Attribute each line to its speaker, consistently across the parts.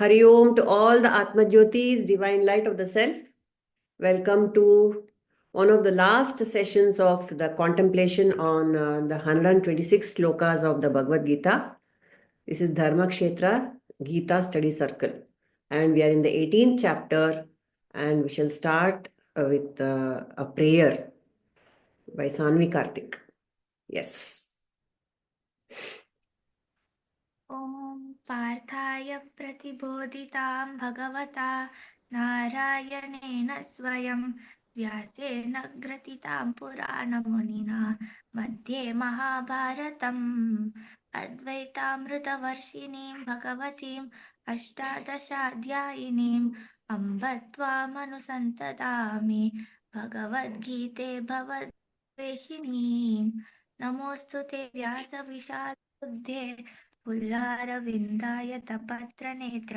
Speaker 1: Hari Om to all the Atma Jyotis, divine light of the self. Welcome to one of the last sessions of the contemplation on the 126 slokas of the Bhagavad Gita. This is Dharma Kshetra Gita Study Circle. And we are in the 18th chapter, and we shall start with a prayer by Sanvi Karthik. Yes.
Speaker 2: ॐ पार्थाय प्रतिबोधितां भगवता नारायणेन स्वयं व्यासेन ग्रथितां पुराणमुनिना मध्ये महाभारतम् अद्वैतामृतवर्षिणीं भगवतीम् अष्टादशाध्यायिनीम् अम्ब त्वामनुसन्ततामि भगवद्गीते भवद्वेषिणीम् नमोऽस्तु ते व्यासविशालबुद्धे पुल्लारविन्दाय तपत्रनेत्र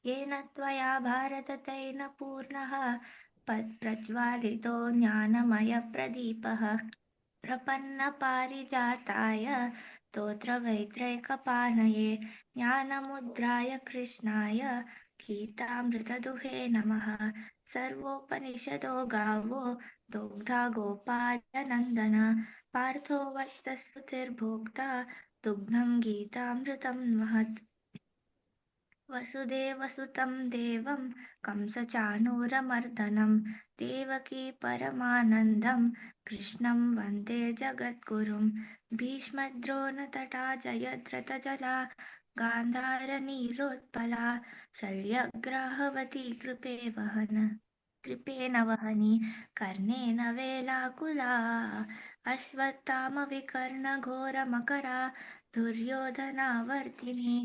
Speaker 2: येन त्वया भारततैन पूर्णः प्रज्वालितो ज्ञानमयप्रदीपः प्रपन्नपारिजाताय स्तोत्रवैत्रैकपाणये ज्ञानमुद्राय कृष्णाय गीतामृतदुहे नमः। सर्वोपनिषदो गावो दुग्धा गोपालनन्दन पार्थो वत्सस्तुतिर्भोक्ता दुग्धं गीतामृतं महत्। वसुदेवसुतं देवं कंसचाणूरमर्दनं देवकी परमानन्दं कृष्णं वन्दे जगद्गुरुं भीष्मद्रोणतटा जयद्रथजला गान्धारनीलोत्पला शल्यग्राहवती कृपेण वहनी कर्णेन वेलाकुला अश्वत्थामविकर्णघोरमकरा दुर्योधनावर्तिनी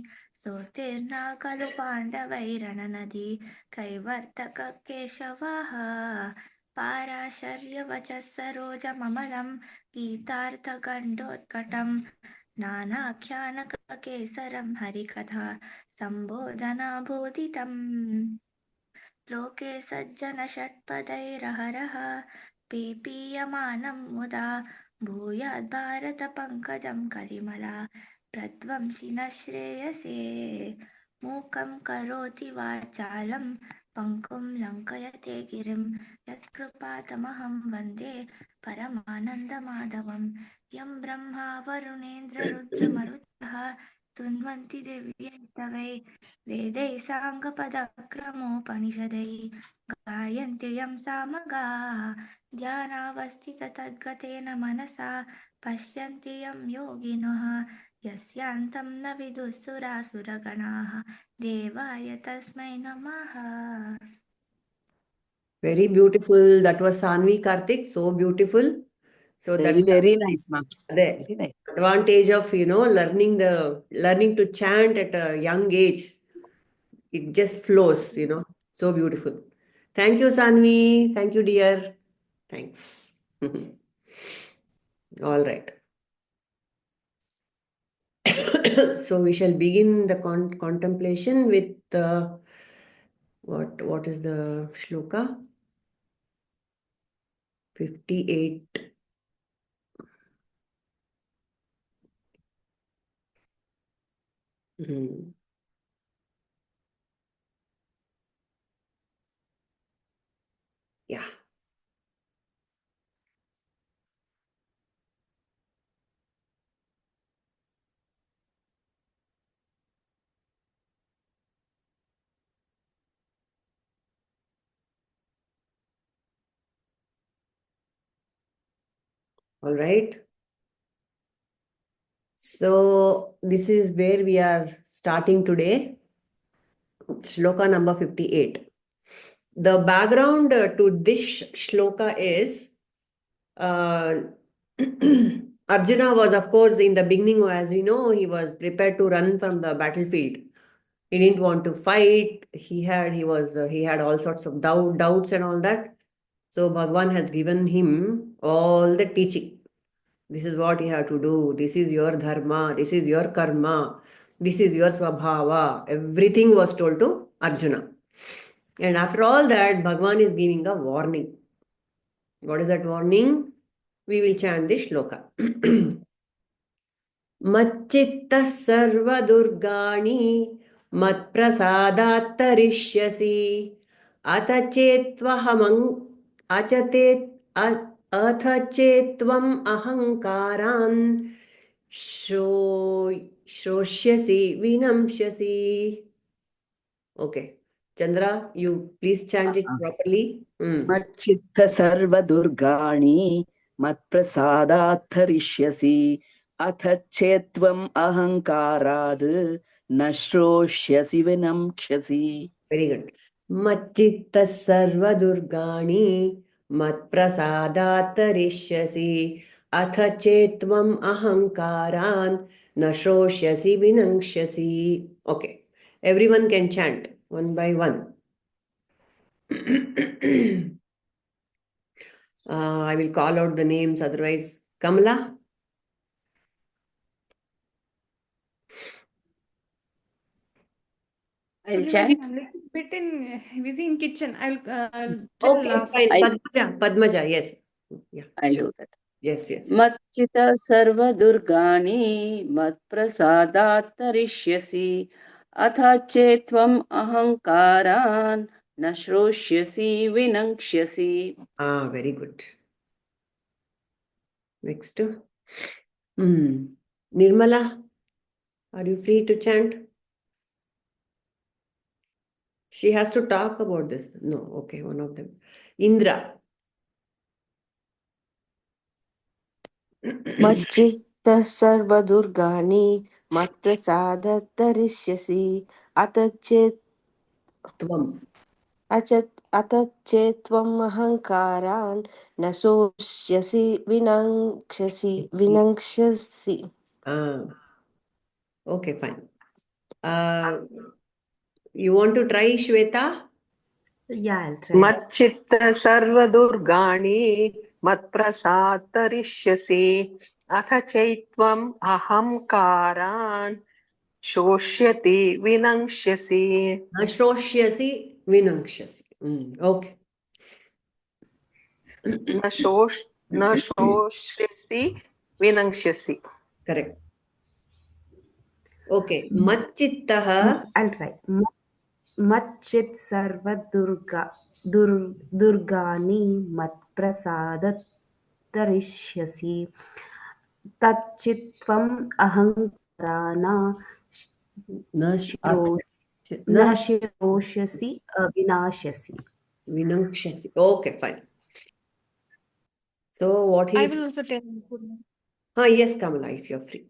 Speaker 2: सोत्तीर्णा खलु पाण्डवैरणनदी कैवर्तककेशवः पाराशर्यवचः सरोजममलं गीतार्थगण्डोत्कटं नानाख्यानकेसरं हरिकथा सम्बोधनाबोधितम् लोके सज्जनषट्पदैरहरः पेपीयमानं मुदा भूयाद्भारतपङ्कजं कलिमला प्रध्वंसिनः श्रेयसे मूकं करोति वाचालं पङ्कुं लङ्कयते गिरिं यत्कृपातमहं वन्दे परमानन्दमाधवं यं ब्रह्मा वरुणेन्द्ररुद्रमरुतः तुन्वन्ति दिव्यैस्तवै वेदैः साङ्गपदक्रमोपनिषदैः गायन्ति यं सामगा ध्यानावस्थिततद्गतेन मनसा पश्यन्ति यं योगिनः यस्यान्तं न विदुःसुरासुरगणाः देवाय तस्मै नमः।
Speaker 1: Very beautiful. That was Sanvi Karthik. So beautiful. So
Speaker 3: Very,
Speaker 1: that's
Speaker 3: very nice, ma'am.
Speaker 1: the
Speaker 3: Very nice.
Speaker 1: advantage of learning to chant at a young age. It just flows, so beautiful. Thank you, Sanvi. Thank you, dear. Thanks. All right. So we shall begin the contemplation with what is the shloka? 58. Yeah. All right. So this is where we are starting today. Shloka number 58. The background to this shloka is Arjuna was, of course, in the beginning, as we know, he was prepared to run from the battlefield. He didn't want to fight. He had all sorts of doubts and all that. So Bhagavan has given him all the teaching. This is what you have to do. This is your dharma. This is your karma. This is your svabhava. Everything was told to Arjuna. And after all that, Bhagavan is giving a warning. What is that warning? We will chant this shloka. Mach-chittaḥ sarva-durgāṇi mad-prasādāt tariṣhyasi, atha chet tvam ahankārān śhroṣhyasi vinaṅkṣhyasi. Okay. Chandra, you please chant it properly.
Speaker 3: mach-chittaḥ sarva-durgāṇi mat-prasādāt tariṣhyasi atha chet tvam ahankārād śhroṣhyasi vinaṅkṣhyasi.
Speaker 1: Very good. mach-chittaḥ sarva-durgāṇi mat-prasādāt tariṣhyasi atha chet tvam ahankārān śhroṣhyasi vinaṅkṣhyasi. Okay. Everyone can chant one by one. I will call out the names, otherwise. Kamala?
Speaker 4: I'll chant.
Speaker 5: I'm a little bit busy in kitchen. I'll tell
Speaker 1: Okay,
Speaker 5: last.
Speaker 1: fine. Padmaja, yes. Yeah,
Speaker 4: I'll
Speaker 1: sure.
Speaker 4: do that.
Speaker 1: Yes, yes.
Speaker 4: mach-chittaḥ sarva-durgāṇi mat-prasādāt tariṣhyasi atha chet tvam ahankārān śhroṣhyasi vinaṅkṣhyasi.
Speaker 1: Very good. Next. Nirmala, are you free to chant? She has to talk about this. No, okay, one of them. Indra.
Speaker 6: mach-chittaḥ sarva-durgāṇi mat-prasādāt tariṣhyasi atha chet
Speaker 1: Tvam.
Speaker 6: atha chet tvam ahankārān śhroṣhyasi vinaṅkṣhyasi.
Speaker 1: Okay, fine. You want to try, Shweta?
Speaker 7: Yeah, I'll try.
Speaker 8: mach-chittaḥ sarva-durgāṇi mat-prasādāt tariṣhyasi atha caitvam ahankārān śhroṣhyati vinaṅkṣhyasi.
Speaker 1: Śhroṣhyasi vinaṅkṣhyasi. Okay.
Speaker 8: śhroṣhyasi vinaṅkṣhyasi.
Speaker 1: Correct. Okay. mach-chittaḥ.
Speaker 7: I'll try. mach-chittaḥ sarva-durgāṇi mat-prasādāt tariṣhyasi tvam ahankārān śhroṣhyasi
Speaker 1: vinaṅkṣhyasi. Okay, fine. So what
Speaker 5: I
Speaker 1: is...
Speaker 5: will also tell.
Speaker 1: Yes, Kamala, if you're free.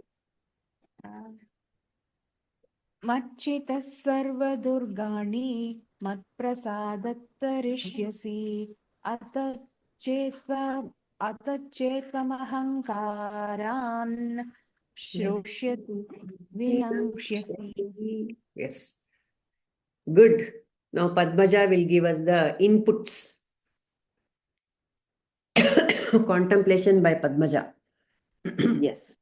Speaker 9: mach-chittaḥ sarva-durgāṇi mat-prasādāt tariṣhyasi atha chet tvam ahankārān śhroṣhyati vinaṅkṣhyasi.
Speaker 1: Yes. Good. Now Padmaja will give us the inputs. Contemplation by Padmaja.
Speaker 4: Yes.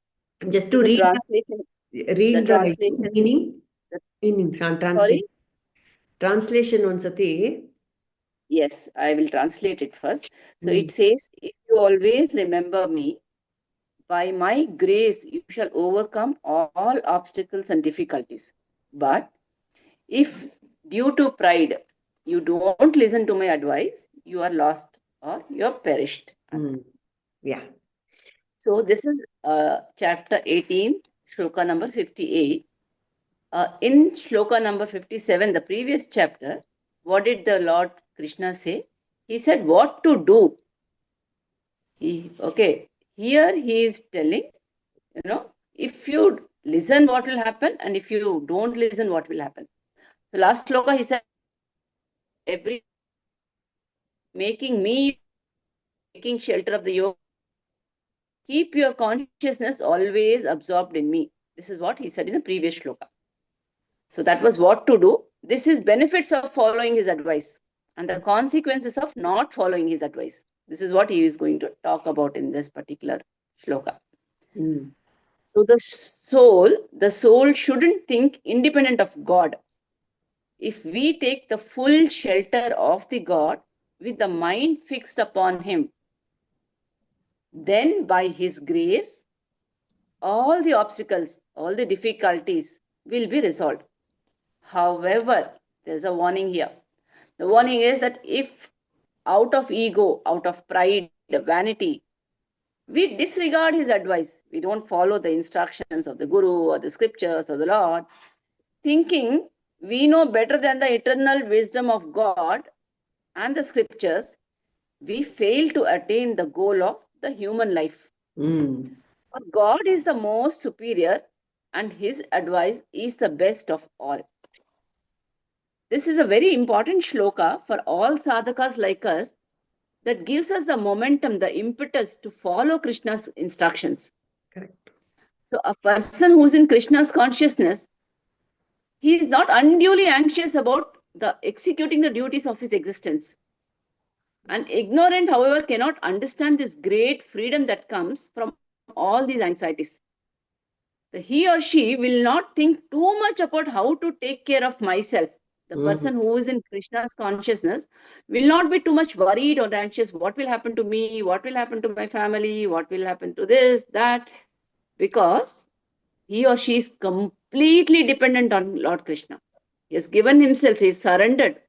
Speaker 1: Just to
Speaker 4: The
Speaker 1: read
Speaker 4: translation.
Speaker 1: the
Speaker 4: translation.
Speaker 1: meaning.
Speaker 4: Sorry?
Speaker 1: Translation on Sati.
Speaker 4: Yes, I will translate it first. So it says, if you always remember me, by my grace you shall overcome all obstacles and difficulties. But if due to pride you don't listen to my advice, you are lost or you are perished.
Speaker 1: Yeah.
Speaker 4: So this is chapter 18, shloka number 58. In shloka number 57, the previous chapter, what did the Lord Krishna say? He said what to do. Here he is telling, if you listen, what will happen, and if you don't listen, what will happen. The last shloka he said, making shelter of the yoga, keep your consciousness always absorbed in me. This is what he said in the previous shloka. So that was what to do. This is benefits of following his advice and the consequences of not following his advice. This is what he is going to talk about in this particular shloka. So the soul shouldn't think independent of God. If we take the full shelter of the God with the mind fixed upon him, then by his grace, all the obstacles, all the difficulties will be resolved. However, there's a warning here. The warning is that if out of ego, out of pride, vanity, we disregard his advice, we don't follow the instructions of the Guru or the scriptures or the Lord, thinking we know better than the eternal wisdom of God and the scriptures, we fail to attain the goal of the human life. But God is the most superior and his advice is the best of all. This is a very important shloka for all sadhakas like us that gives us the momentum, the impetus to follow Krishna's instructions.
Speaker 1: Correct.
Speaker 4: So a person who's in Krishna's consciousness, he is not unduly anxious about the executing the duties of his existence. An ignorant, however, cannot understand this great freedom that comes from all these anxieties. He or she will not think too much about how to take care of myself. The person who is in Krishna's consciousness will not be too much worried or anxious. What will happen to me? What will happen to my family? What will happen to this, that? Because he or she is completely dependent on Lord Krishna. He has given himself, he is surrendered.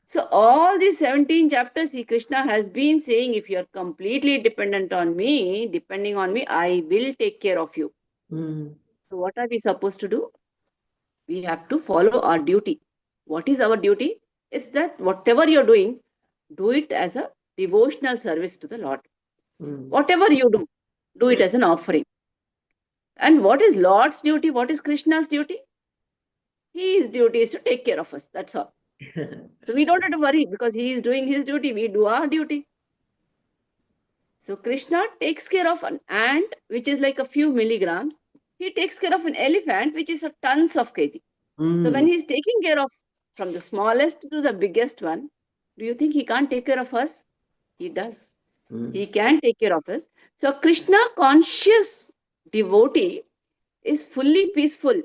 Speaker 4: So all these 17 chapters, Krishna has been saying, if you are completely dependent on me, depending on me, I will take care of you. So what are we supposed to do? We have to follow our duty. What is our duty? It's that whatever you're doing, do it as a devotional service to the Lord. Whatever you do, do it as an offering. And what is Lord's duty? What is Krishna's duty? His duty is to take care of us. That's all. So we don't have to worry because he is doing his duty. We do our duty. So Krishna takes care of an ant, which is like a few milligrams. He takes care of an elephant, which is a tons of kg. So when he's taking care of from the smallest to the biggest one, do you think he can't take care of us? He does. He can take care of us. So a Krishna conscious devotee is fully peaceful.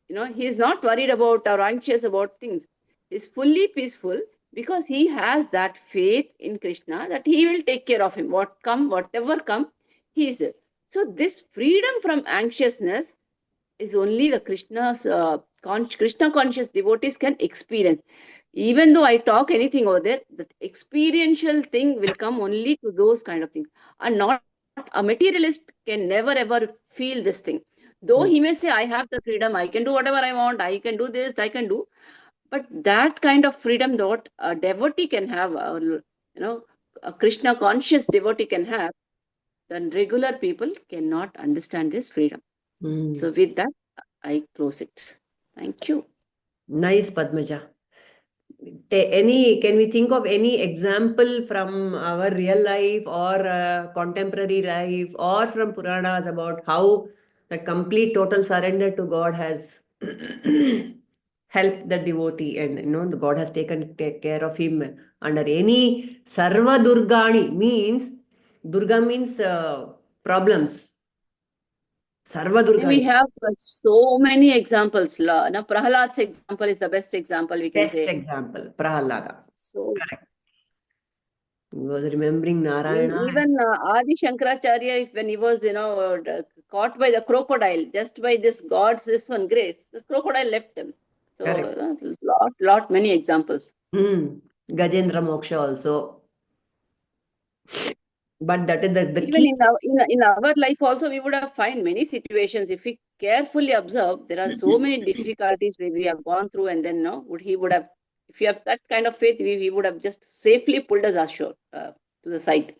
Speaker 4: He is not worried about or anxious about things. He is fully peaceful because he has that faith in Krishna that he will take care of him. Whatever come, he is there. So this freedom from anxiousness is only the Krishna conscious devotees can experience. Even though I talk anything over there, the experiential thing will come only to those kind of things. And not a materialist can never ever feel this thing. Though he may say, I have the freedom, I can do whatever I want, I can do this, I can do. But that kind of freedom that a devotee can have, a Krishna conscious devotee can have, then regular people cannot understand this freedom. So with that, I close it. Thank you.
Speaker 1: Nice, Padmaja. Can we think of any example from our real life or contemporary life or from Puranas about how the complete total surrender to God has helped the devotee and the God has taken care of him under any sarva-durgāṇi means Durga means problems. Sarva-durgāṇi.
Speaker 4: We have so many examples. Prahalad's example is the best example we can say.
Speaker 1: Best example, Prahalada.
Speaker 4: So
Speaker 1: correct. He was remembering Narayana.
Speaker 4: Even Adi Shankaracharya, when he was, caught by the crocodile, just by this grace, this crocodile left him. So, many examples.
Speaker 1: Gajendra Moksha also. But that is the
Speaker 4: Even
Speaker 1: key.
Speaker 4: in our life also, we would have find many situations. If we carefully observe, there are so many difficulties we have gone through, and then he would have, if you have that kind of faith, he would have just safely pulled us ashore to the side.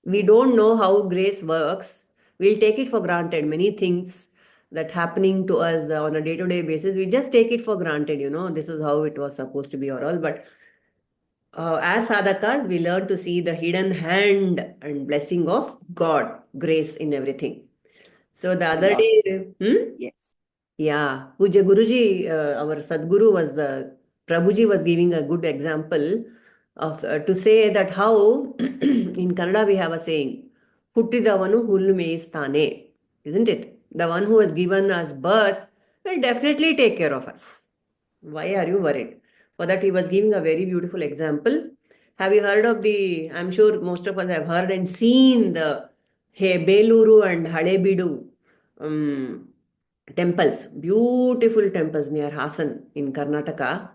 Speaker 1: We don't know how grace works. We'll take it for granted. Many things that happening to us on a day-to-day basis, we just take it for granted. This is how it was supposed to be or all. But as sadhakas, we learn to see the hidden hand and blessing of God, grace in everything. So the other day,
Speaker 4: Yes.
Speaker 1: Yeah, Puja Guruji, our Sadguru Prabhuji was giving a good example of to say that how in Kannada we have a saying, Huttidavanu hullu meistane, isn't it? The one who has given us birth will definitely take care of us. Why are you worried? For that he was giving a very beautiful example. Have you heard of I'm sure most of us have heard and seen the Beluru and Halebidu temples, beautiful temples near Hassan in Karnataka.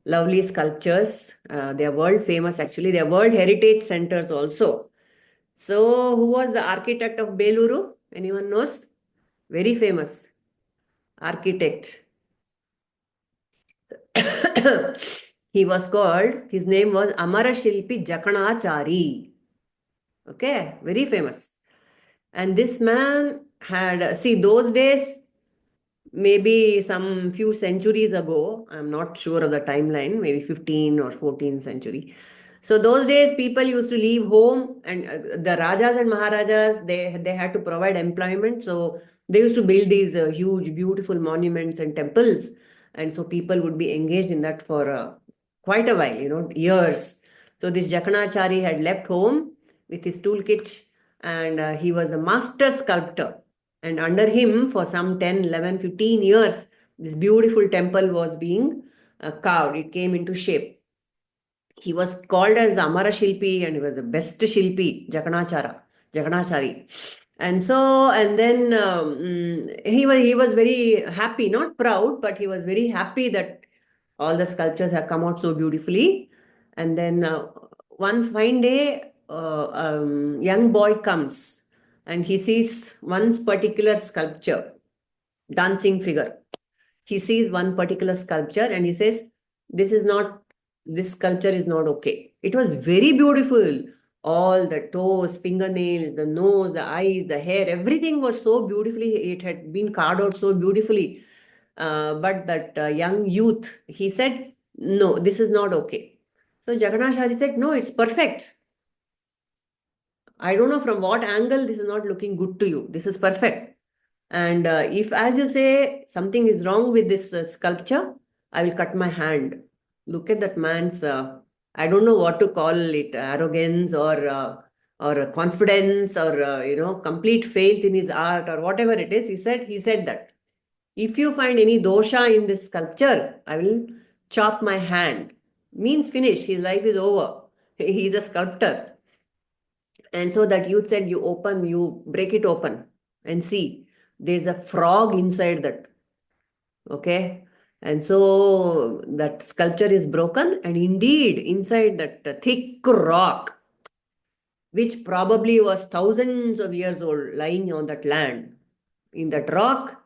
Speaker 1: Lovely sculptures. They are world famous actually. They are world heritage centers also. So who was the architect of Beluru? Anyone knows? Very famous architect. He was called, his name was Amarashilpi Jakanachari. Okay, very famous. And this man had, see, those days, maybe some few centuries ago, I'm not sure of the timeline, maybe 15 or 14th century. So those days, people used to leave home, and the Rajas and Maharajas, they had to provide employment. So they used to build these huge, beautiful monuments and temples. And so people would be engaged in that for quite a while, years. So this Jakanachari had left home with his toolkit, and he was a master sculptor. And under him, for some 10, 11, 15 years, this beautiful temple was being carved. It came into shape. He was called as Amara Shilpi, and he was the best Shilpi, Jakanachari. And then he was very happy, not proud, but he was very happy that all the sculptures have come out so beautifully. And then one fine day, young boy comes and he sees one particular sculpture, dancing figure. He sees one particular sculpture and he says, this sculpture is not okay. It was very beautiful. All the toes, fingernails, the nose, the eyes, the hair, everything was so beautifully, it had been carved out so beautifully. But that young youth, he said, no, this is not okay. So Jagannath said, no, it's perfect. I don't know from what angle this is not looking good to you. This is perfect. And if, as you say, something is wrong with this sculpture, I will cut my hand. Look at that man's, I don't know what to call it, arrogance or confidence or, complete faith in his art or whatever it is. He said that if you find any dosha in this sculpture, I will chop my hand. Means finish. His life is over. He is a sculptor. And so that youth said, you break it open and see. There's a frog inside that. Okay. And so that sculpture is broken, and indeed inside that thick rock, which probably was thousands of years old, lying on that land, in that rock,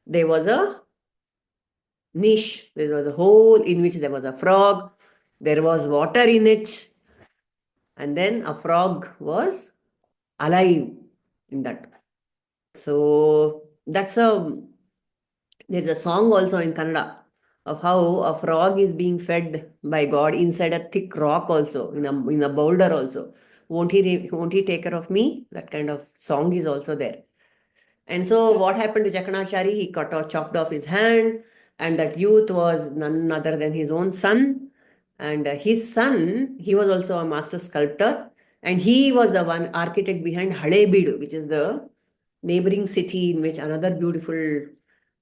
Speaker 1: there was a niche. There was a hole in which there was a frog. There was water in it. And then a frog was alive in that. So there's a song also in Kannada of how a frog is being fed by God inside a thick rock also, in a boulder also. Won't he take care of me? That kind of song is also there. And so what happened to Jakanachari? He chopped off his hand, and that youth was none other than his own son. And his son, he was also a master sculptor, and he was the one architect behind Halebeedu, which is the neighboring city in which another beautiful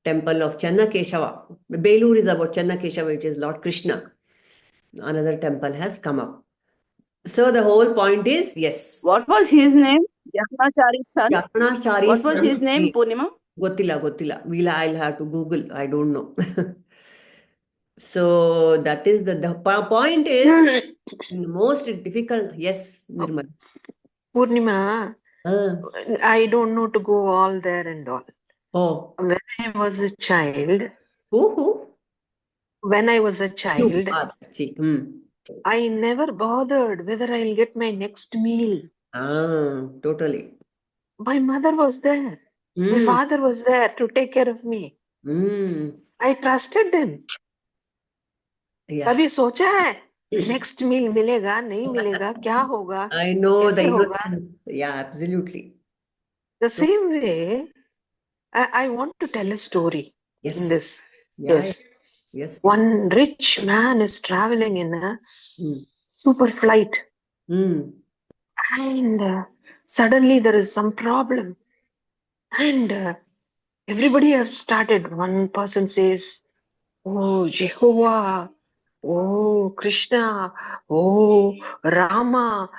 Speaker 1: temple of Channakeshava. Belur is about Channakeshava, which is Lord Krishna. Another temple has come up. So the whole point is, yes.
Speaker 4: What was his name? Jakanachari's son?
Speaker 1: Jakanachari's
Speaker 4: What was
Speaker 1: son,
Speaker 4: his name, Purnima?
Speaker 1: Gottila. I'll have to Google. I don't know. So that is the point is most difficult. Yes, Nirmal.
Speaker 8: Purnima, I don't know to go all there and all.
Speaker 1: Oh.
Speaker 8: When I was a child.
Speaker 1: Who?
Speaker 8: When I was a child, I never bothered whether I'll get my next meal.
Speaker 1: Totally.
Speaker 8: My mother was there. My father was there to take care of me. I trusted them. कभी सोचा है next meal मिलेगा नहीं मिलेगा क्या होगा
Speaker 1: I know
Speaker 8: कैसे होगा?
Speaker 1: Yeah, absolutely.
Speaker 8: The same way, I want to tell a story in this. Yes. One rich man is traveling in a super flight, and suddenly there is some problem, and everybody has started. One person says, "Oh Jehovah, oh Krishna, oh Rama,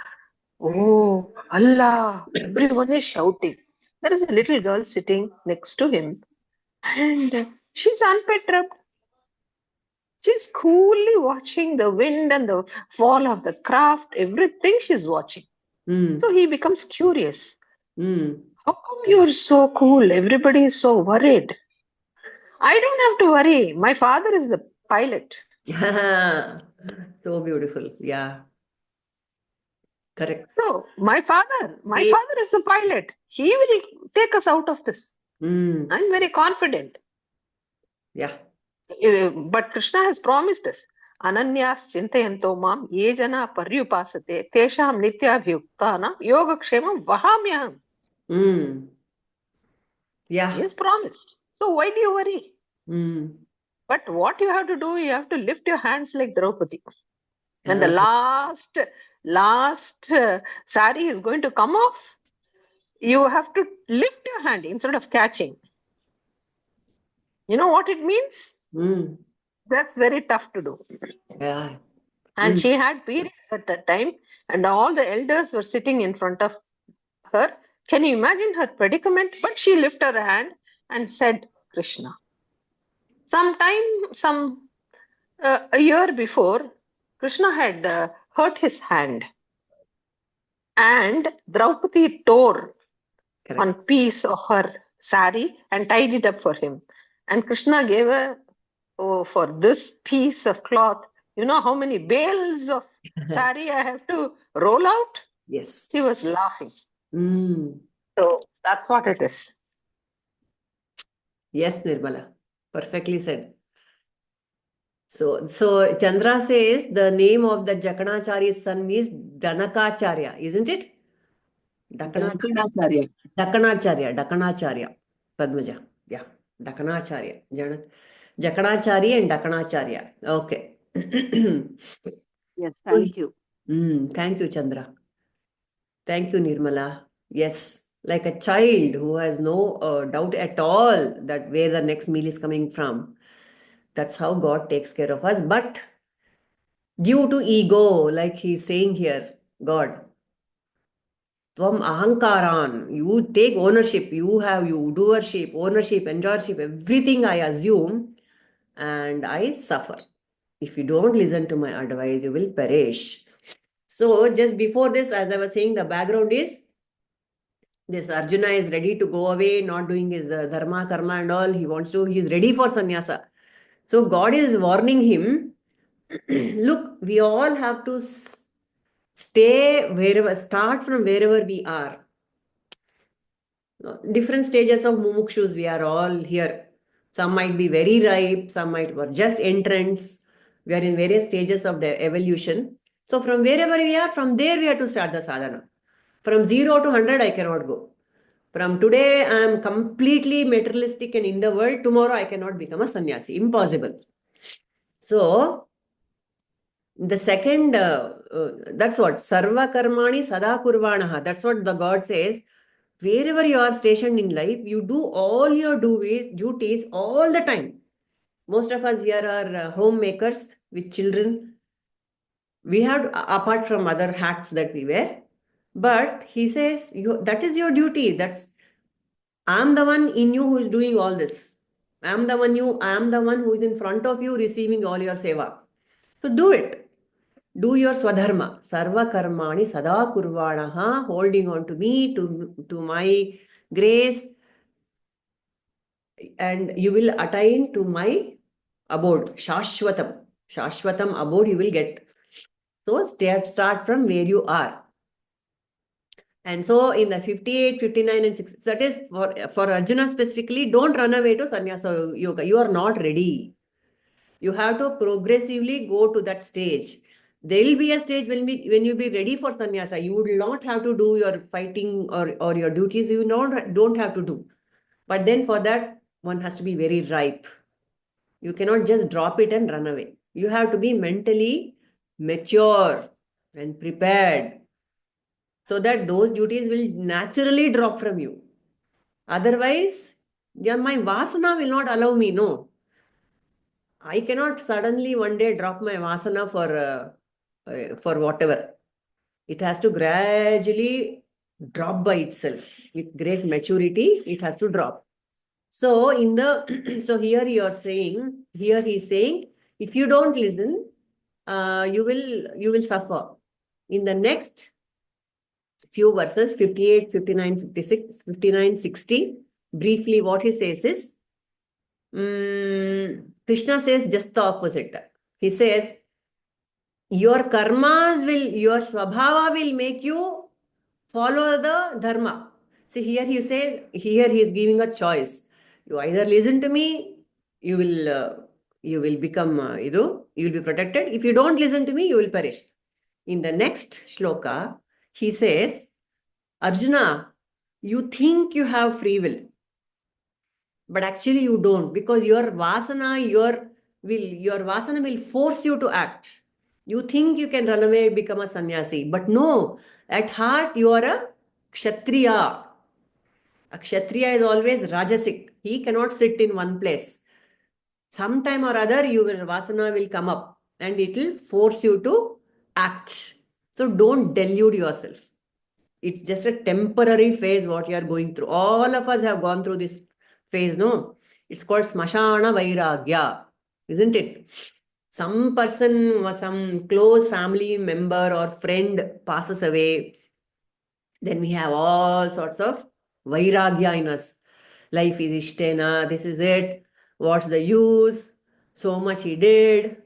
Speaker 8: oh Allah." Everyone is shouting. There is a little girl sitting next to him. And she's unperturbed. She's coolly watching the wind and the fall of the craft, everything she's watching. So he becomes curious. How come you're so cool? Everybody is so worried. I don't have to worry. My father is the pilot.
Speaker 1: So beautiful. Yeah. Correct.
Speaker 8: So my father is the pilot. He will take us out of this. I'm very confident.
Speaker 1: Yeah.
Speaker 8: But Krishna has promised us. Ananyas chintayanto mam ye jana paryupasate tesham nityabhyuktānaṁ yogakshemam vahamyaham.
Speaker 1: Yeah.
Speaker 8: He has promised. So why do you worry? But what you have to do, you have to lift your hands like Draupadi. When the last sari is going to come off, you have to lift your hand instead of catching. You know what it means? That's very tough to do.
Speaker 1: Yeah.
Speaker 8: And she had periods at that time, and all the elders were sitting in front of her. Can you imagine her predicament? But she lifted her hand and said, Krishna. A year before, Krishna had hurt his hand, and Draupadi tore one piece of her sari and tied it up for him. And Krishna gave for this piece of cloth, you know how many bales of sari I have to roll out?
Speaker 1: Yes.
Speaker 8: He was laughing. So that's what it is.
Speaker 1: Yes, Nirmala. Perfectly said. So Chandra says the name of the Jakanacharya's son is Danakacharya, isn't it?
Speaker 3: Dakanacharya.
Speaker 1: Dakanacharya. Padmaja. Yeah. Dakanacharya. Jakanacharya and Dakanacharya. Okay.
Speaker 4: Yes, thank you.
Speaker 1: Thank you, Chandra. Thank you, Nirmala. Yes, like a child who has no doubt at all that where the next meal is coming from. That's how God takes care of us. But due to ego, like he's saying here, God, tvam ahankārān, you take ownership, you doership, ownership, enjoyership, everything I assume, and I suffer. If you don't listen to my advice, you will perish. So just before this, as I was saying, the background is this Arjuna is ready to go away, not doing his dharma, karma and all. He's ready for sannyasa. So God is warning him, look, we all have to start from wherever we are. Different stages of mumukshus, we are all here. Some might be very ripe, some might be just entrants. We are in various stages of the evolution. So from wherever we are, from there we have to start the sadhana. From 0 to 100, I cannot go. From today, I am completely materialistic and in the world. Tomorrow, I cannot become a sannyasi. Impossible. So, the second, that's what, sarva-karmāni sada kurvānaha. That's what the God says. Wherever you are stationed in life, you do all your duties all the time. Most of us here are homemakers with children. We have, apart from other hats that we wear. But he says, that is your duty. I'm the one in you who is doing all this. I am the one who is in front of you receiving all your seva. So do it. Do your swadharma. Sarva karmani sada kurvānaha, holding on to me, to my grace, and you will attain to my abode. Shashvatam. Shashvatam abode you will get. So start from where you are. And so in the 58, 59 and 60, that is for Arjuna specifically, don't run away to sannyasa yoga. You are not ready. You have to progressively go to that stage. There will be a stage when you be ready for sannyasa. You will not have to do your fighting or your duties. You don't have to do. But then for that, one has to be very ripe. You cannot just drop it and run away. You have to be mentally mature and prepared, so that those duties will naturally drop from you. Otherwise, my vasana will not allow me, no. I cannot suddenly one day drop my vasana for whatever. It has to gradually drop by itself. With great maturity, it has to drop. So in the so here he's saying, if you don't listen, you will suffer. In the next few verses, 58, 59, 56, 59, 60, briefly what he says is, Krishna says just the opposite. He says, your karmas your svabhava will make you follow the dharma. See, here he is giving a choice. You either listen to me, you will become, you will be protected. If you don't listen to me, you will perish. In the next shloka, he says, Arjuna, you think you have free will, but actually you don't, because your vasana will force you to act. You think you can run away and become a sannyasi, but no, at heart you are a kshatriya. A kshatriya is always rajasic. He cannot sit in one place. Sometime or other, your vasana will come up and it will force you to act. So don't delude yourself. It's just a temporary phase what you are going through. All of us have gone through this phase, no? It's called smashana vairagya, isn't it? Some person or some close family member or friend passes away. Then we have all sorts of vairagya in us. Life is ishtena, this is it. What's the use? So much he did.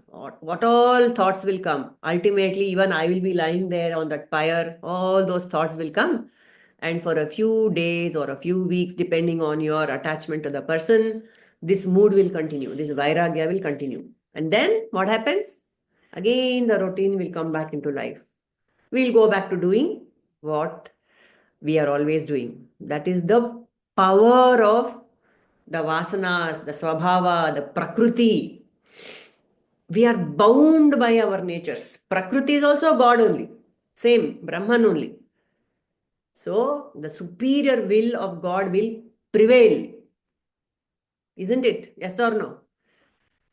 Speaker 1: What all thoughts will come. Ultimately, even I will be lying there on that pyre. All those thoughts will come. And for a few days or a few weeks, depending on your attachment to the person, this mood will continue. This vairagya will continue. And then what happens? Again, the routine will come back into life. We'll go back to doing what we are always doing. That is the power of the vasanas, the svabhava, the prakriti. We are bound by our natures. Prakriti is also God only. Same, Brahman only. So, the superior will of God will prevail. Isn't it? Yes or no?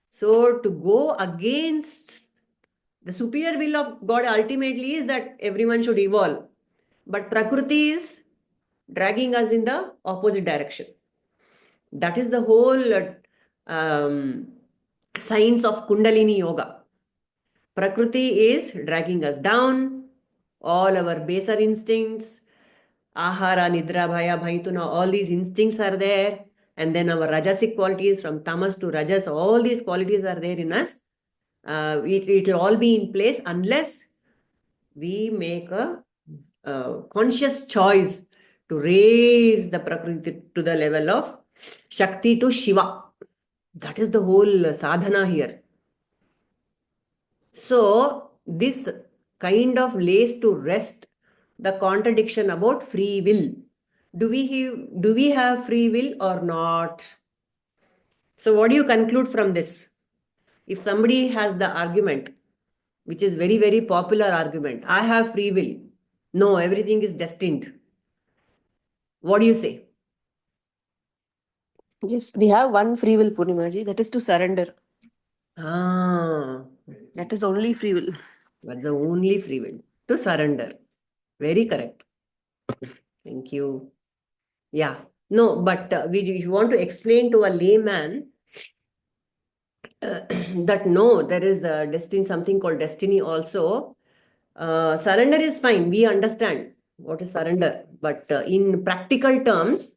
Speaker 1: So, to go against the superior will of God ultimately is that everyone should evolve. But Prakriti is dragging us in the opposite direction. That is the whole science of Kundalini Yoga. Prakriti is dragging us down. All our baser instincts, ahara, nidra, bhaya, bhaituna, all these instincts are there. And then our rajasic qualities from tamas to rajas, all these qualities are there in us. It will all be in place unless we make a conscious choice to raise the Prakriti to the level of Shakti to Shiva. That is the whole sadhana here. So, this kind of lays to rest the contradiction about free will. Do we have free will or not? So, what do you conclude from this? If somebody has the argument, which is very, very popular argument, I have free will. No, everything is destined. What do you say?
Speaker 6: Yes, we have one free will, Purnimaji, that is to surrender.
Speaker 1: That
Speaker 6: is only free will.
Speaker 1: That's the only free will, to surrender. Very correct. Thank you. Yeah. No, but you want to explain to a layman that no, there is a destiny, something called destiny also. Surrender is fine. We understand what is surrender. But in practical terms,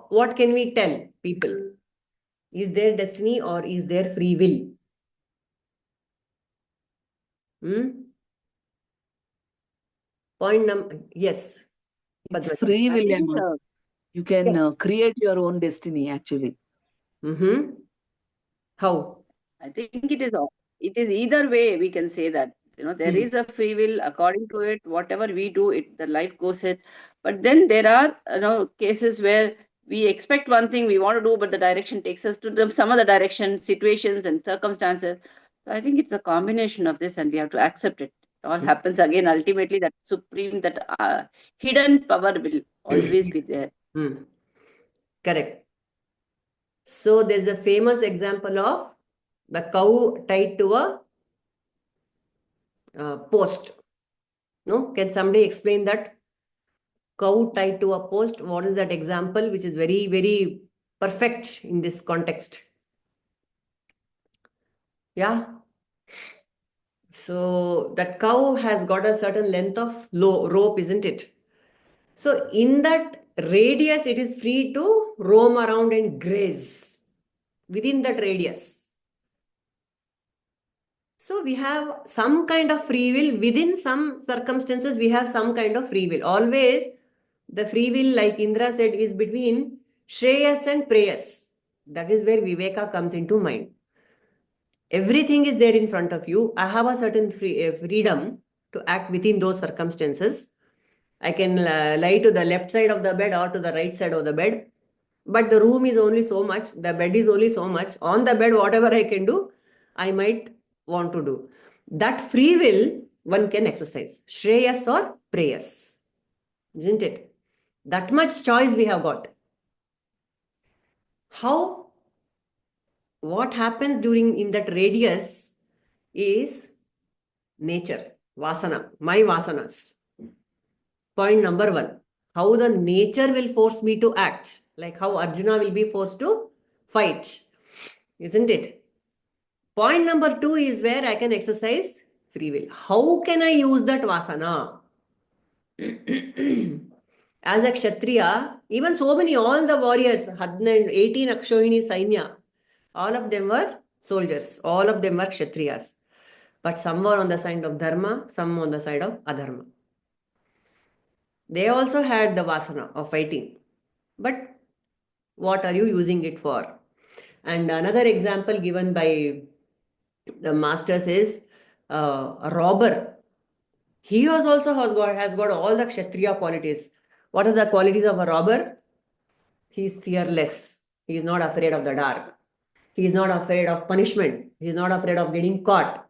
Speaker 1: what can we tell people? Is there destiny or is there free will? Yes.
Speaker 3: It's free will,
Speaker 4: think,
Speaker 3: Emma. You can create your own destiny, actually.
Speaker 1: How?
Speaker 4: I think it is either way we can say that. There is a free will according to it. Whatever we do, the life goes it. But then there are cases where we expect one thing we want to do, but the direction takes us to some other direction, situations and circumstances. So I think it's a combination of this, and we have to accept it. It all happens again. Ultimately, that supreme, that hidden power will always be there.
Speaker 1: Correct. So there's a famous example of the cow tied to a post. No? Can somebody explain that? Cow tied to a post. What is that example? Which is very, very perfect in this context. Yeah. So that cow has got a certain length of rope, isn't it? So in that radius, it is free to roam around and graze within that radius. So we have some kind of free will. Within some circumstances, we have some kind of free will. Always the free will, like Indra said, is between shreyas and preyas. That is where viveka comes into mind. Everything is there in front of you. I have a certain freedom to act within those circumstances. I can lie to the left side of the bed or to the right side of the bed. But the room is only so much. The bed is only so much. On the bed, whatever I can do, I might want to do. That free will one can exercise. Shreyas or preyas. Isn't it? That much choice we have got. How? What happens in that radius is nature, vasana, my vasanas. Point number 1. How the nature will force me to act. Like how Arjuna will be forced to fight. Isn't it? Point number 2 is where I can exercise free will. How can I use that vasana? As a Kshatriya, even so many, all the warriors, 18 Akshohini Sainya, all of them were soldiers. All of them were Kshatriyas. But some were on the side of Dharma, some on the side of adharma. They also had the vasana of fighting. But what are you using it for? And another example given by the masters is a robber. He has got all the Kshatriya qualities. What are the qualities of a robber? He is fearless. He is not afraid of the dark. He is not afraid of punishment. He is not afraid of getting caught.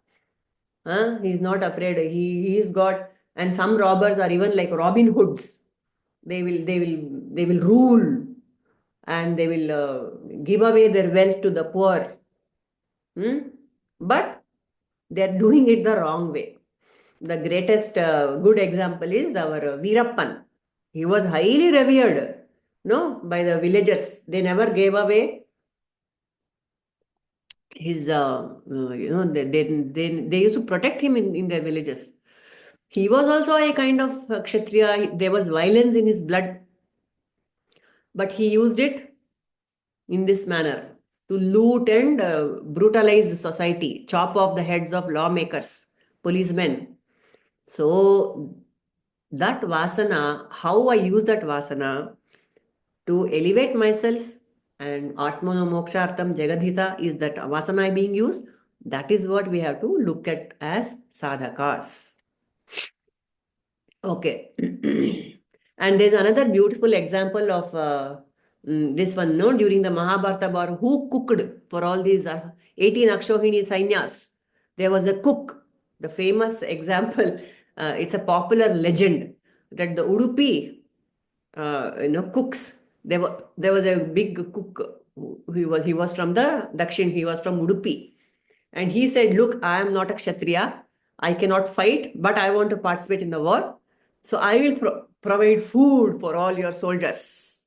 Speaker 1: He is not afraid. He's got, and some robbers are even like Robin Hoods. They will rule, and they will give away their wealth to the poor. But they are doing it the wrong way. The greatest good example is our Veerappan. He was highly revered, by the villagers. They never gave away his, they used to protect him in their villages. He was also a kind of Kshatriya. There was violence in his blood. But he used it in this manner to loot and brutalize society, chop off the heads of lawmakers, policemen. So that vasana, how I use that vasana to elevate myself, and Atmano Mokshartam Jagadhita is that vasana being used. That is what we have to look at as sadhakas. Okay. And there's another beautiful example of this one, during the Mahabharata war, who cooked for all these 18 Akshohini Sainyas. There was a cook, the famous example. It's a popular legend that the Udupi, cooks. There was a big cook. He was from the Dakshin. He was from Udupi, and he said, "Look, I am not a Kshatriya. I cannot fight, but I want to participate in the war. So I will provide food for all your soldiers."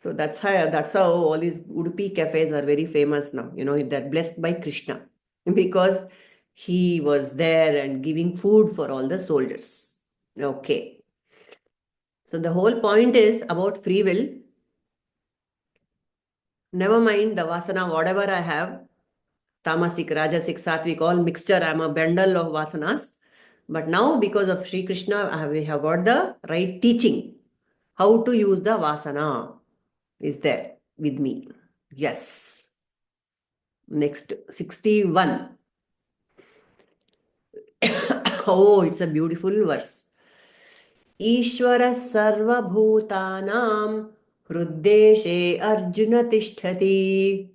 Speaker 1: So that's how all these Udupi cafes are very famous now. They're blessed by Krishna because he was there and giving food for all the soldiers. Okay. So the whole point is about free will. Never mind the vasana, whatever I have, tamasic, rajasic, sattvic, all mixture. I'm a bundle of vasanas. But now, because of Sri Krishna, we have got the right teaching. How to use the vasana is there with me. Yes. Next, 61. Oh, it's a beautiful verse. īśhvaraḥ sarva-bhūtānāṁ hṛid-deśhe Arjuna tiṣhṭhati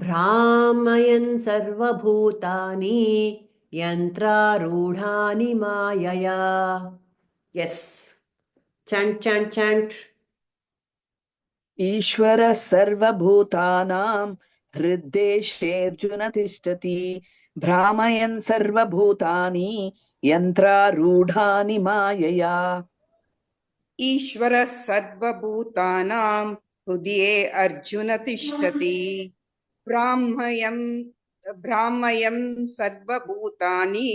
Speaker 1: bhrāmayan sarva-bhūtāni yantrārūḍhāni māyayā. Yes. Chant, chant, chant.
Speaker 3: Īśhvaraḥ sarva-bhūtānāṁ hṛid-deśhe Arjuna tiṣhṭhati bhrāmayan sarva-bhūtāni yantrārūḍhāni māyayā.
Speaker 9: īśhvaraḥ sarva-bhūtānāṁ
Speaker 10: हृदये अर्जुन तिष्ठति bhrāmayan sarva-bhūtāni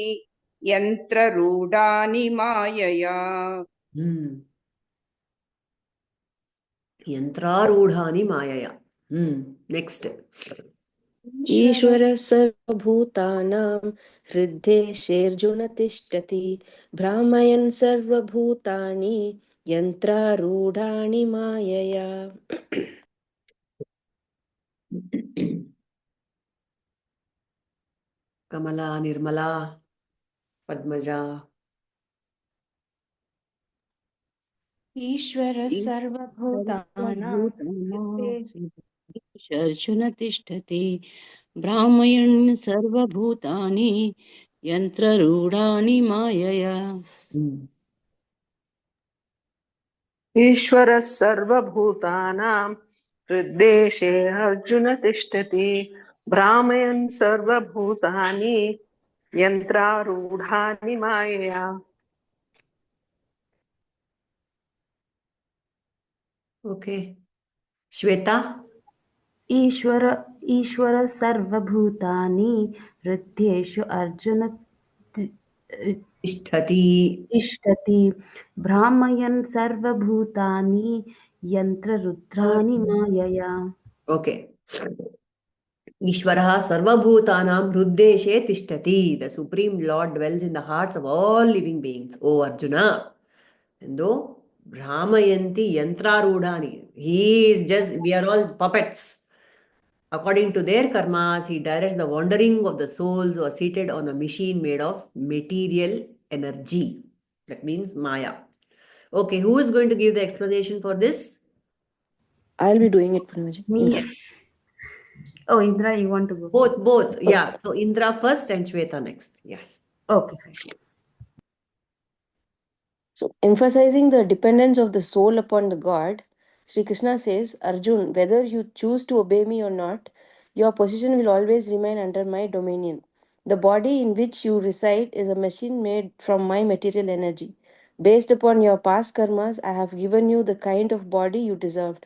Speaker 10: yantrārūḍhāni māyayā.
Speaker 1: Yantrārūḍhāni māyayā. Next.
Speaker 6: ईश्वरः सर्वभूतानां हृद्देशे अर्जुन तिष्ठति भ्रामयन् सर्वभूतानि यन्त्रारूढानि मायया.
Speaker 1: Kamala, Nirmala, Padmaja.
Speaker 9: ईश्वरः सर्वभूतानां
Speaker 4: अर्जुन तिष्ठति bhrāmayan sarva-bhūtāni yantrārūḍhāni māyayā.
Speaker 8: ईश्वरः सर्वभूतानां हृद्देशे अर्जुन तिष्ठति भ्रामयन् सर्वभूतानि यन्त्रारूढानि मायया.
Speaker 1: Okay. Shweta.
Speaker 7: ईश्वर सर्वभूतानि हृद्देषु अर्जुन तिष्ठति भ्रामयन् सर्वभूतानि यन्त्ररुद्राणि मायया.
Speaker 1: Okay. Īśhvaraḥ sarva-bhūtānāṁ hṛid-deśhe tiṣhṭhati. The Supreme Lord dwells in the hearts of all living beings, O Arjuna. And though bhrāmayanti yantrārūḍhāni, we are all puppets. According to their karmas, he directs the wandering of the souls who are seated on a machine made of material energy. That means Maya. Okay, who is going to give the explanation for this?
Speaker 6: I'll be doing it, Purnamaji.
Speaker 7: Me. Oh, Indra, you want to go?
Speaker 1: Both. Okay. Yeah. So Indra first and Shweta next. Yes.
Speaker 7: Okay.
Speaker 6: So, emphasizing the dependence of the soul upon the God, Sri Krishna says, Arjun, whether you choose to obey me or not, your position will always remain under my dominion. The body in which you reside is a machine made from my material energy. Based upon your past karmas, I have given you the kind of body you deserved.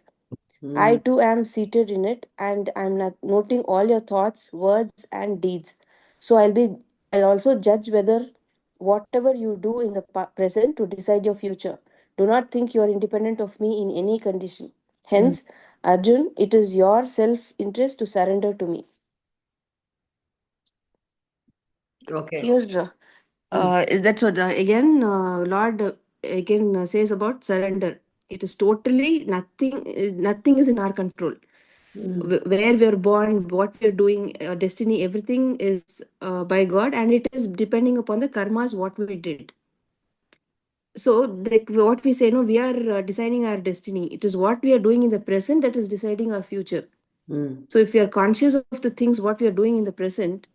Speaker 6: I too am seated in it, and I'm noting all your thoughts, words, and deeds. So I'll also judge whether whatever you do in the present to decide your future. Do not think you are independent of me in any condition. Hence, Arjun, it is your self-interest to surrender to me.
Speaker 1: Okay.
Speaker 6: Here, that's what Lord again says about surrender. It is totally nothing is in our control. Where we are born, what we are doing, destiny, everything is by God, and it is depending upon the karmas what we did. So, what we say, no, we are designing our destiny. It is what we are doing in the present that is deciding our future. So, if we are conscious of the things what we are doing in the present,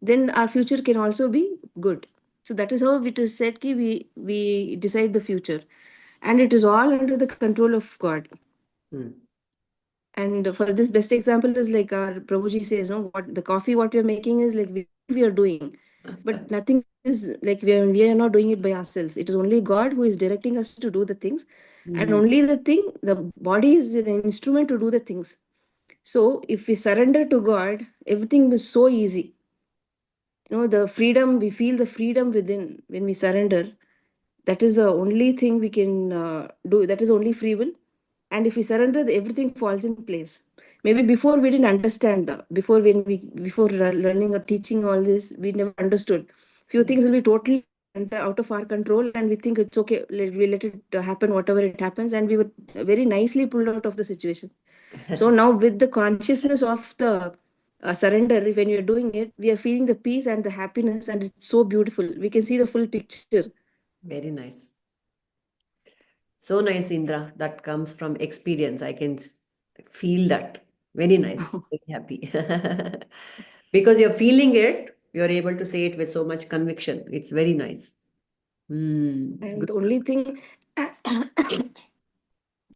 Speaker 6: then our future can also be good. So that is how it is said ki we decide the future, and it is all under the control of God. And for this, best example is like our Prabhuji says, no, what the coffee what we are making is like we are doing, but nothing is like we are not doing it by ourselves. It is only God who is directing us to do the things, and only the body is an instrument to do the things. So if we surrender to God, everything is so easy. You know, the freedom, we feel the freedom within when we surrender. That is the only thing we can do. That is only free will. And if we surrender, everything falls in place. Maybe before we didn't understand, before learning or teaching all this, we never understood. Few things will be totally out of our control, and we think it's okay, we let it happen, whatever it happens, and we were very nicely pulled out of the situation. So now with the consciousness of the surrender, when you're doing it, we are feeling the peace and the happiness, and it's so beautiful. We can see the full picture.
Speaker 1: Very nice. So nice, Indra. That comes from experience. I can feel that. Very nice. Very happy. Because you're feeling it, you're able to say it with so much conviction. It's very nice.
Speaker 6: And the only thing,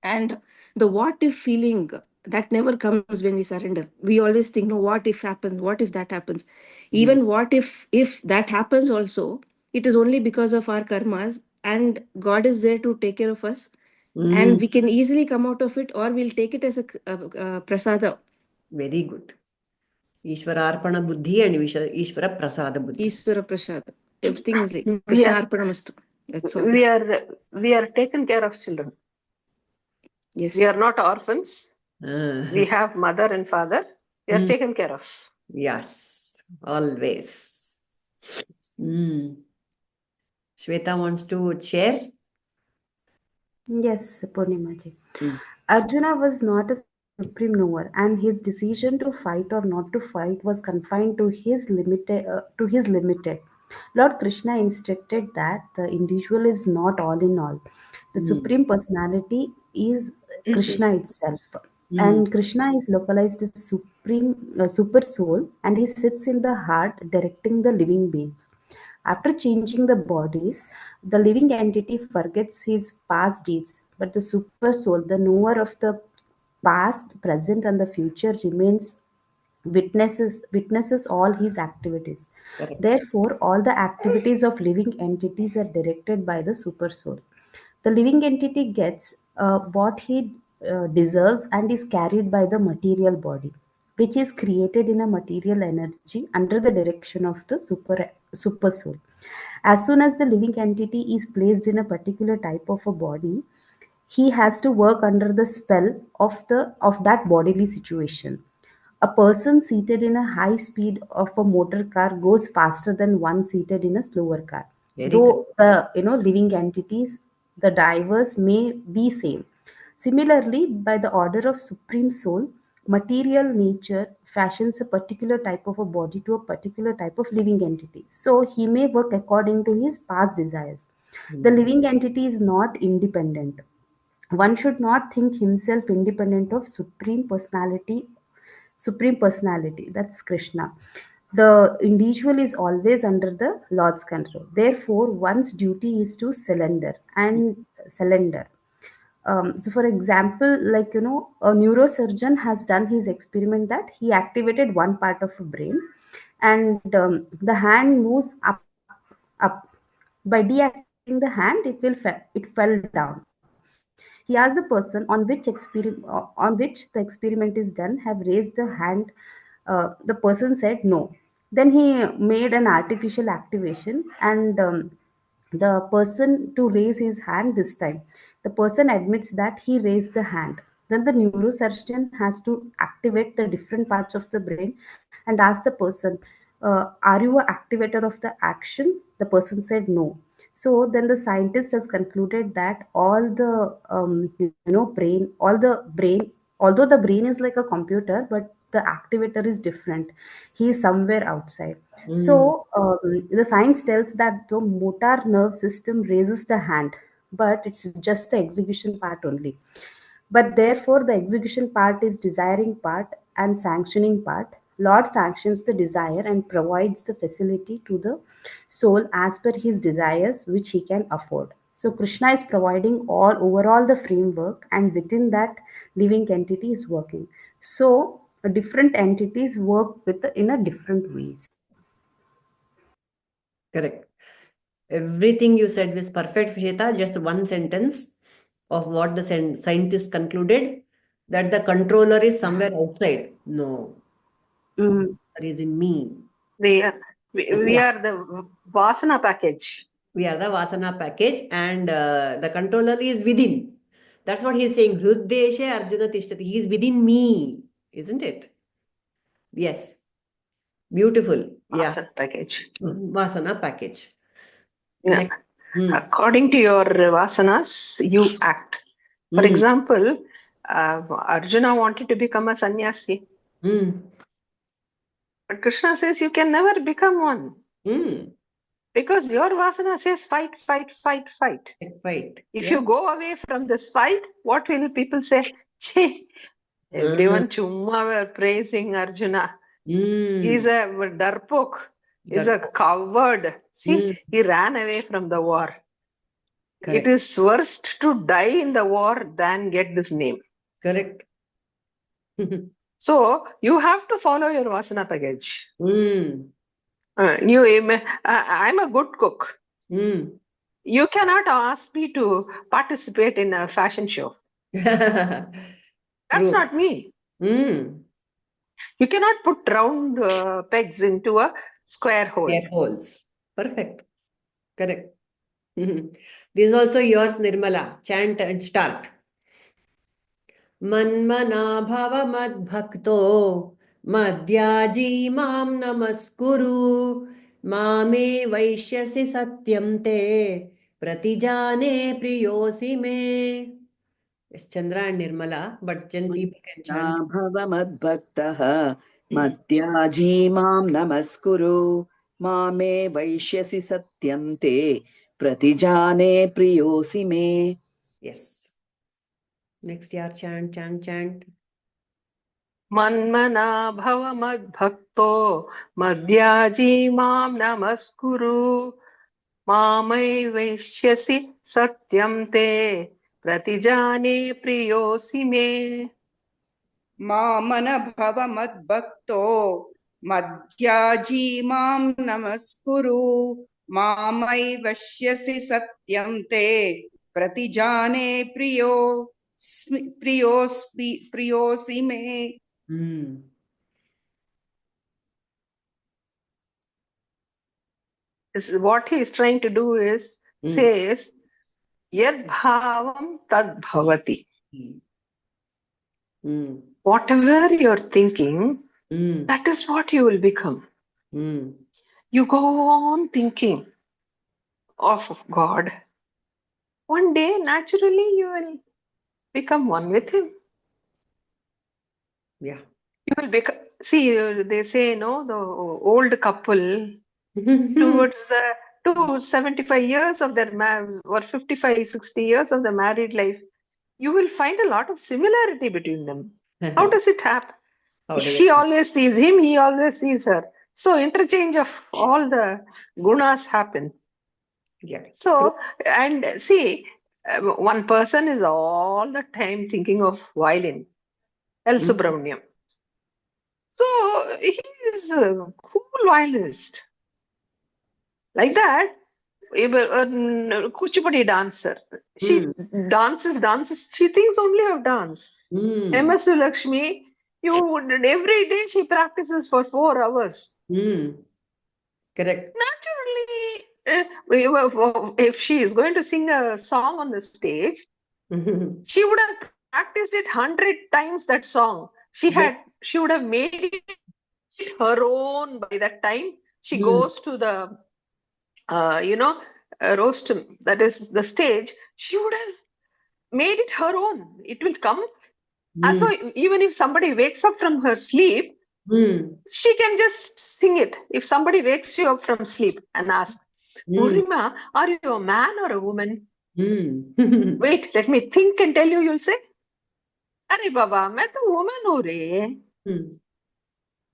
Speaker 6: and the what if feeling, that never comes when we surrender. We always think, no, what if happens? What if that happens? Even what if that happens also, it is only because of our karmas, and God is there to take care of us. and we can easily come out of it, or we'll take it as a prasada.
Speaker 1: Very good. Ishvararpana buddhi and Ishvara prasada buddhi.
Speaker 6: Ishvara prasada. Everything is like Krishna arpanamastu. That's all.
Speaker 8: We are taken care of children.
Speaker 6: Yes.
Speaker 8: We are not orphans. We have mother and father. We are taken care of.
Speaker 1: Yes, always. Shweta wants to share.
Speaker 7: Yes, Purnimaji. Arjuna was not a supreme knower, and his decision to fight or not to fight was confined to his limited. Lord Krishna instructed that the individual is not all in all. The supreme personality is Krishna itself, and Krishna is localized as super soul, and he sits in the heart, directing the living beings. After changing the bodies, the living entity forgets his past deeds, but the super soul, the knower of the past, present, and the future, witnesses all his activities.
Speaker 1: Correct.
Speaker 7: Therefore, all the activities of living entities are directed by the super soul. The living entity gets what he deserves and is carried by the material body, which is created in a material energy under the direction of the super soul. As soon as the living entity is placed in a particular type of a body, he has to work under the spell of that bodily situation. A person seated in a high speed of a motor car goes faster than one seated in a slower car.
Speaker 1: Very
Speaker 7: Though the living entities, the drivers may be same. Similarly, by the order of Supreme Soul, material nature fashions a particular type of a body to a particular type of living entity. So he may work according to his past desires. The living entity is not independent. One should not think himself independent of supreme personality, that's Krishna. The individual is always under the Lord's control. Therefore, one's duty is to surrender. So for example, like a neurosurgeon has done his experiment that he activated one part of a brain, and the hand moves up. By deactivating the hand, it fell down. He asked the person on which the experiment is done have raised the hand. The person said no. Then he made an artificial activation, and the person to raise his hand this time. The person admits that he raised the hand. Then the neurosurgeon has to activate the different parts of the brain and ask the person, "Are you an activator of the action?" The person said no. So then the scientist has concluded that all the brain, although the brain is like a computer, but the activator is different. He is somewhere outside. So the science tells that the motor nerve system raises the hand, but it's just the execution part only. But therefore, the execution part is desiring part and sanctioning part. Lord sanctions the desire and provides the facility to the soul as per his desires, which he can afford. So Krishna is providing overall the framework, and within that, living entity is working. So different entities work in a different ways.
Speaker 1: Correct. Everything you said was perfect, Shweta. Just one sentence of what the scientist concluded, that the controller is somewhere outside. No, that is in me.
Speaker 8: We are the vasana package.
Speaker 1: We are the vasana package, and the controller is within. That's what he's saying. hṛid-deśhe Arjuna tiṣhṭhati. He is within me, isn't it? Yes. Beautiful.
Speaker 8: Vasana package.
Speaker 1: Vasana package.
Speaker 8: Yeah. According to your vasanas, you act. For example, Arjuna wanted to become a sannyasi. But Krishna says you can never become one. Because your vasana says fight. If you go away from this fight, what will people say? Everyone chumma were praising Arjuna. He's a darpok. He's a coward. See, he ran away from the war. Correct. It is worse to die in the war than get this name.
Speaker 1: Correct.
Speaker 8: So you have to follow your vasana package. I'm a good cook. You cannot ask me to participate in a fashion show. That's
Speaker 1: True.
Speaker 8: not me.
Speaker 1: Mm.
Speaker 8: You cannot put round pegs into a square hole.
Speaker 1: Air holes. Perfect. Correct. This is also yours, Nirmala. Chant and start. man-manā bhava mad-bhakto mad-yājī mam namaskuru māme-evaiṣhyasi satyam te pratijāne priyosi me. Yes, Chandra and Nirmala, but then people can chant.
Speaker 3: bhava mad-bhaktaha mad-yājī mam namaskuru māme-evaiṣhyasi satyam te pratijāne priyosi me.
Speaker 1: Yes. Next year, chant.
Speaker 8: man-manā bhava mad-bhakto mad-yājī mam namaskuru māyayā satyam te pratijāne priyosi me.
Speaker 10: māmana bhava mad-bhakto mad-yājī mam namaskuru māmayayā satyam te pratijāne priyosi me.
Speaker 8: What he is trying to do is, says, yad bhavam tad bhavati. Whatever you're thinking, that is what you will become. You go on thinking of God. One day, naturally, you will become one with Him.
Speaker 1: Yeah.
Speaker 8: You will become, see, they say, no, the old couple, towards the 75 years of their or 55, 60 years of the married life, you will find a lot of similarity between them. How does it happen? She always sees him, he always sees her. So interchange of all the gunas happen.
Speaker 1: Yeah.
Speaker 8: So, and see, one person is all the time thinking of violin, El Subramaniam. So he is a cool violinist. Like that, Kuchipudi dancer. She dances. She thinks only of dance. M.S. Lakshmi, every day she practices for 4 hours.
Speaker 1: Correct.
Speaker 8: Naturally, if she is going to sing a song on the stage, she would have practiced it 100 times, that song. She would have made it her own by that time. She goes to the rostrum, that is the stage. She would have made it her own. It will come. So even if somebody wakes up from her sleep, she can just sing it. If somebody wakes you up from sleep and asks, Purnima, are you a man or a woman? Wait, let me think and tell you, you'll say, Arey Baba, main to woman ho re.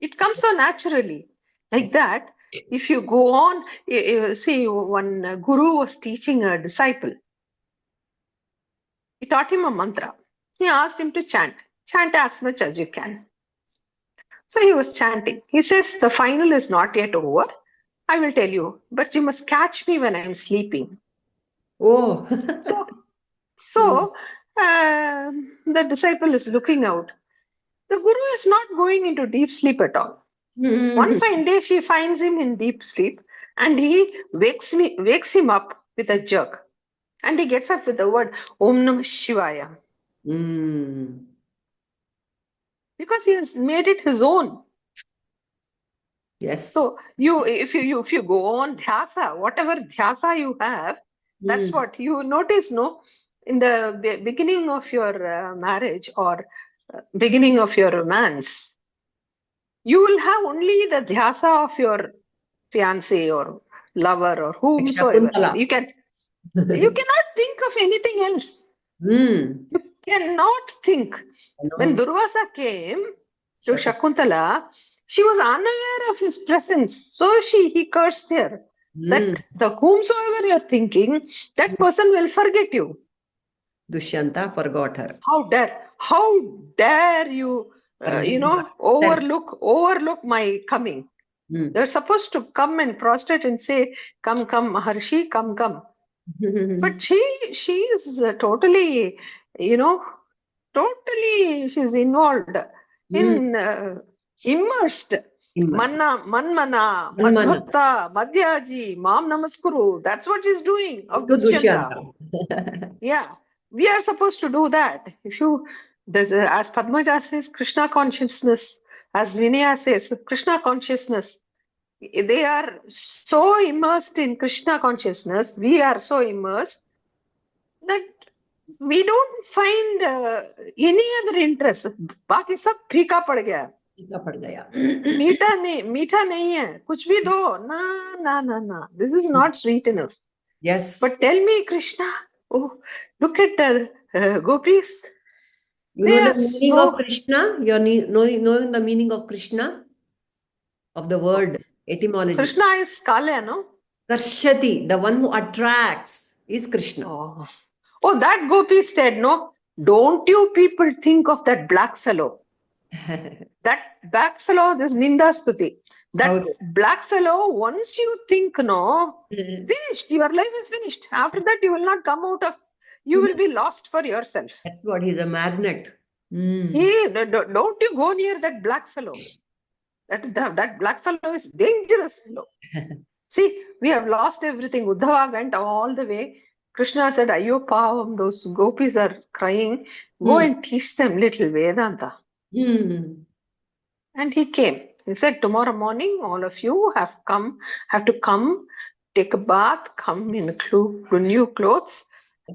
Speaker 8: It comes so naturally. Like that, if you go on, see, one guru was teaching a disciple. He taught him a mantra. He asked him to chant as much as you can. So he was chanting. He says, the final is not yet over. I will tell you, but you must catch me when I am sleeping.
Speaker 1: Oh.
Speaker 8: So the disciple is looking out. The guru is not going into deep sleep at all. One fine day, she finds him in deep sleep and he wakes him up with a jerk. And he gets up with the word, Om Namah Shivaya. Because he has made it his own.
Speaker 1: Yes.
Speaker 8: So if you go on dhyasa, whatever dhyasa you have, that's what you notice, no? In the beginning of your marriage or beginning of your romance, you will have only the dhyasa of your fiancé or lover or whomsoever. You cannot think of anything else. You cannot think. When Durvasa came to Shakuntala, she was unaware of his presence. So he cursed her. That the whomsoever you're thinking, that person will forget you.
Speaker 1: Dushyanta forgot her.
Speaker 8: How dare you, overlook my coming. You're supposed to come and prostrate and say, come, Maharshi, come. But she is totally, totally she's involved in immersed. Man-manā, mad-bhakto, mad-yājī, namaskuru. That's what she's doing of
Speaker 1: To
Speaker 8: Dushyanta.
Speaker 1: Dushyanta.
Speaker 8: Yeah, we are supposed to do that. As Padmaja says, Krishna consciousness, as Vinaya says, Krishna consciousness. They are so immersed in Krishna consciousness, we are so immersed that we don't find any other interest. बाकी सब फीका पड़ गया.
Speaker 1: फीका पड़ गया.
Speaker 8: मीठा नहीं है. कुछ भी दो. ना. This is not sweet enough.
Speaker 1: Yes.
Speaker 8: But tell me, Krishna. Oh, look at gopis.
Speaker 1: You know the meaning of Krishna? You're knowing the meaning of Krishna? Of the word etymology.
Speaker 8: Krishna is Kale, no?
Speaker 1: Karshati, the one who attracts, is Krishna.
Speaker 8: Oh, that gopi said, no, don't you people think of that black fellow. That black fellow, this Ninda Stuti. That black fellow, once you think, no, finished, your life is finished. After that, you will not come out of, you will be lost for yourself.
Speaker 1: That's what, he's a magnet.
Speaker 8: Don't you go near that black fellow. That black fellow is dangerous fellow. See, we have lost everything. Uddhava went all the way. Krishna said, Ayyo Pavam, those gopis are crying. Go and teach them little Vedanta. And he came. He said, tomorrow morning, all of you have to come, take a bath, come in new clothes,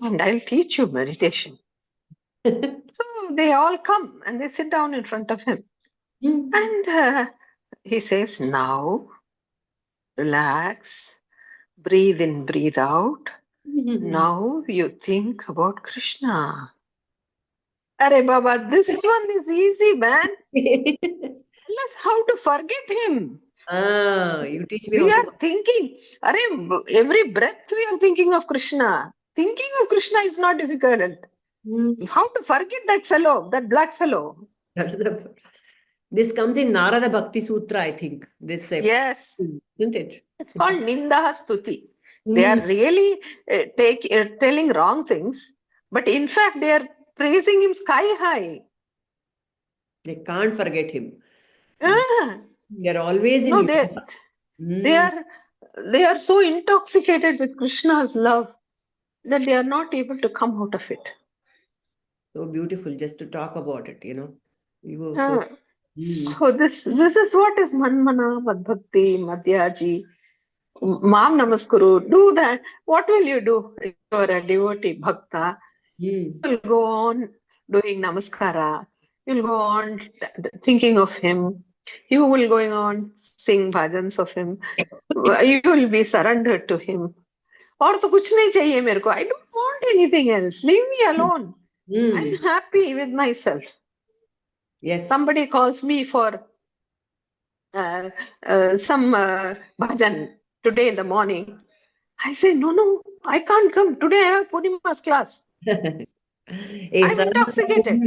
Speaker 8: and I'll teach you meditation. So they all come and they sit down in front of him. And he says, now, relax, breathe in, breathe out. Now you think about Krishna. Arey Baba, this one is easy, man. Tell us how to forget him.
Speaker 1: You teach me.
Speaker 8: We are thinking, every breath we are thinking of Krishna. Thinking of Krishna is not difficult. How to forget that fellow, that black fellow?
Speaker 1: This comes in Narada Bhakti Sutra, I think. This
Speaker 8: yes,
Speaker 1: isn't it?
Speaker 8: It's called Ninda Stuti. They are really telling wrong things, but in fact they are praising him sky high.
Speaker 1: They can't forget him. They are always in.
Speaker 8: No, they are so intoxicated with Krishna's love that they are not able to come out of it.
Speaker 1: So beautiful, just to talk about it,
Speaker 8: So this is what is man-manā, mad-bhakti, mad-yājī, namaskuru. Do that. What will you do if you are a devotee bhakta? You will go on doing namaskara. You will go on thinking of him. You will going on sing bhajans of him. You will be surrendered to him. और तो कुछ नहीं चाहिए मेरे को. I don't want anything else. Leave me alone. I'm happy with myself.
Speaker 1: Yes.
Speaker 8: Somebody calls me for some bhajan today in the morning. I say, no, I can't come. Today I have Purnima's class. I'm intoxicated.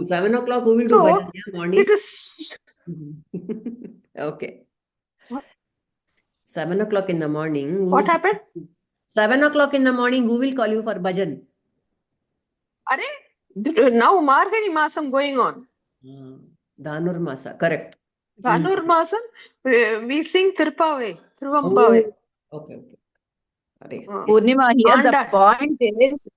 Speaker 1: 7 o'clock, who will do bhajan in the morning?
Speaker 8: It is...
Speaker 1: Okay. What? 7 o'clock in the morning.
Speaker 8: What happened?
Speaker 1: 7 o'clock in the morning, who will call you for bhajan?
Speaker 8: Now Margani Masam going on.
Speaker 1: Dhanurmasa, correct.
Speaker 8: Dhanurmasam, we sing Tirupavai, Thiruvampavai.
Speaker 1: Okay.
Speaker 4: Purnima, here the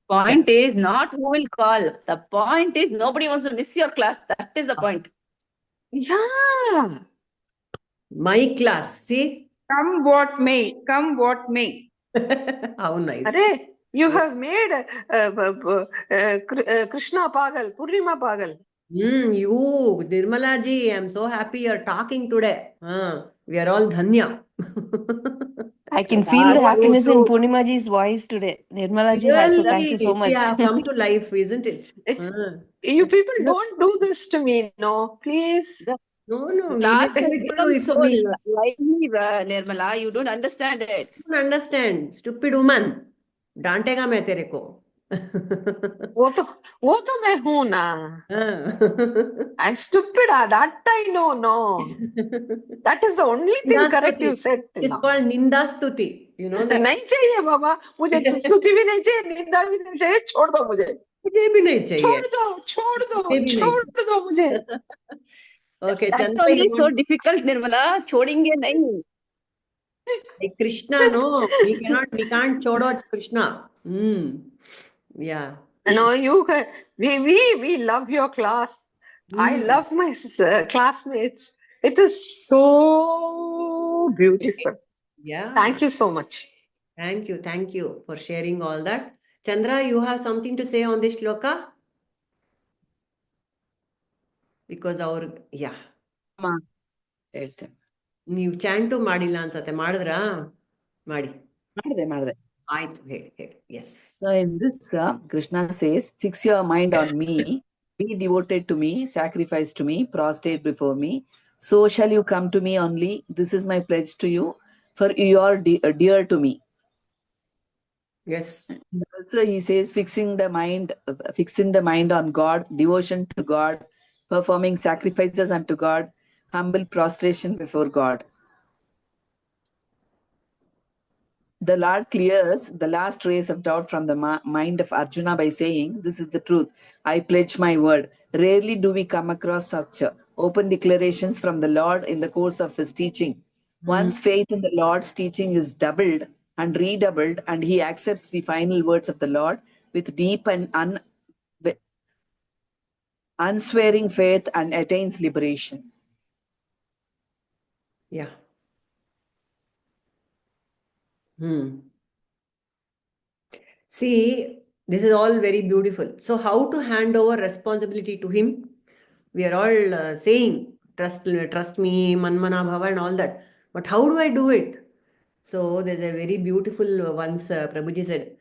Speaker 4: point is not who will call. The point is nobody wants to miss your class. That is the point.
Speaker 8: Yeah.
Speaker 1: My class, see?
Speaker 10: Come what may, come what may.
Speaker 1: How nice.
Speaker 8: You have made Krishna Pagal, Purnima Pagal.
Speaker 1: You, Nirmala ji, I'm so happy you're talking today. We are all dhanya.
Speaker 6: I can feel the happiness in Purnima ji's voice today. Nirmala ji, so thank you so much.
Speaker 1: Yeah, come to life, isn't it?
Speaker 8: You people don't do this to me, no, please.
Speaker 1: No.
Speaker 4: Class has become so lively, Nirmala. You don't understand it.
Speaker 1: You don't understand. Stupid woman. Dantega main tere ko.
Speaker 8: वो तो मैं हूँ ना. I'm stupid. That I know. No. That is the only thing correct you said.
Speaker 1: It's called Nindastuti. You know that?
Speaker 8: नहीं चाहिए बाबा. मुझे स्तुति भी नहीं चाहिए, निंदा भी नहीं चाहिए. छोड़ दो मुझे.
Speaker 1: मुझे भी नहीं चाहिए.
Speaker 8: छोड़ दो मुझे.
Speaker 1: Okay,
Speaker 4: That's
Speaker 1: Chandra,
Speaker 4: only so difficult, Nirmala. छोड़ेंगे नहीं.
Speaker 1: Like Krishna, no, we can't chodo Krishna. Yeah.
Speaker 8: No, we love your class. I love my classmates. It is so beautiful.
Speaker 1: Yeah.
Speaker 8: Thank you so much.
Speaker 1: Thank you for sharing all that. Chandra, you have something to say on this shloka? Because yeah. ನೀವು ಚಾಂಟು ಮಾಡಿಲ್ಲ ಅನ್ಸತ್ತೆ. ಮಾಡಿದ್ರಾ? ಮಾಡಿ.
Speaker 3: ಮಾಡಿದೆ.
Speaker 1: ಆಯ್ತು, ಹೇಳಿ. Yes.
Speaker 3: So in this, Krishna says, fix your mind on me, be devoted to me, sacrifice to me, prostrate before me. So shall you come to me only. This is my pledge to you, for you are dear to me.
Speaker 1: Yes.
Speaker 3: Also he says, fixing the mind on God, devotion to God, performing sacrifices unto God, humble prostration before God. The Lord clears the last trace of doubt from the mind of Arjuna by saying, this is the truth, I pledge my word. Rarely do we come across such open declarations from the Lord in the course of his teaching. One's faith in the Lord's teaching is doubled and redoubled, and he accepts the final words of the Lord with deep and unswearing faith and attains liberation.
Speaker 1: Yeah. See, this is all very beautiful. So how to hand over responsibility to him? We are all saying, trust me, man-manā bhava and all that. But how do I do it? So there's a very beautiful once Prabhuji said,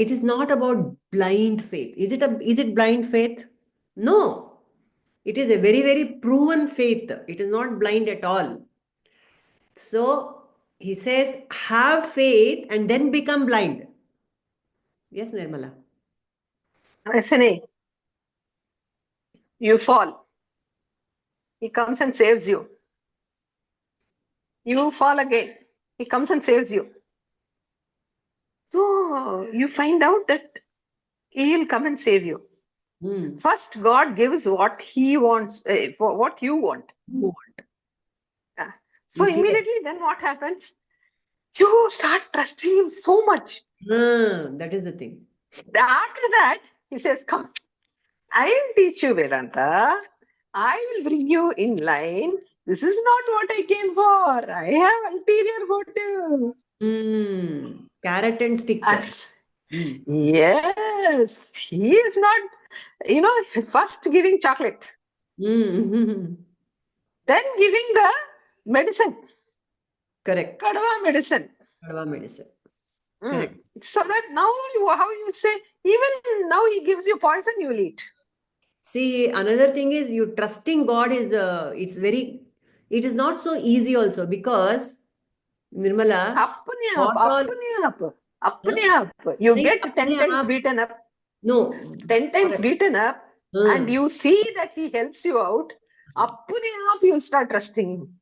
Speaker 1: it is not about blind faith. Is it blind faith? No. It is a very, very proven faith. It is not blind at all. So he says, have faith and then become blind. Yes, Nirmala.
Speaker 8: Asane, you fall. He comes and saves you. You fall again. He comes and saves you. So you find out that he will come and save you. First, God gives what he wants, for what you want. So immediately then what happens? You start trusting him so much.
Speaker 1: That is the thing.
Speaker 8: After that, he says, come, I will teach you Vedanta. I will bring you in line. This is not what I came for. I have ulterior motive.
Speaker 1: Carrot and stick.
Speaker 8: Yes. He is not, first giving chocolate. Then giving the medicine.
Speaker 1: Correct.
Speaker 8: Kadva medicine.
Speaker 1: Correct.
Speaker 8: So that now, how you say, even now he gives you poison, you will eat.
Speaker 1: See, another thing is you trusting God is, it is not so easy also, because Nirmala,
Speaker 8: apne aap. You get 10 times beaten up.
Speaker 1: No.
Speaker 8: 10 times beaten up, and you see that he helps you out. Apne aap you'll start trusting him.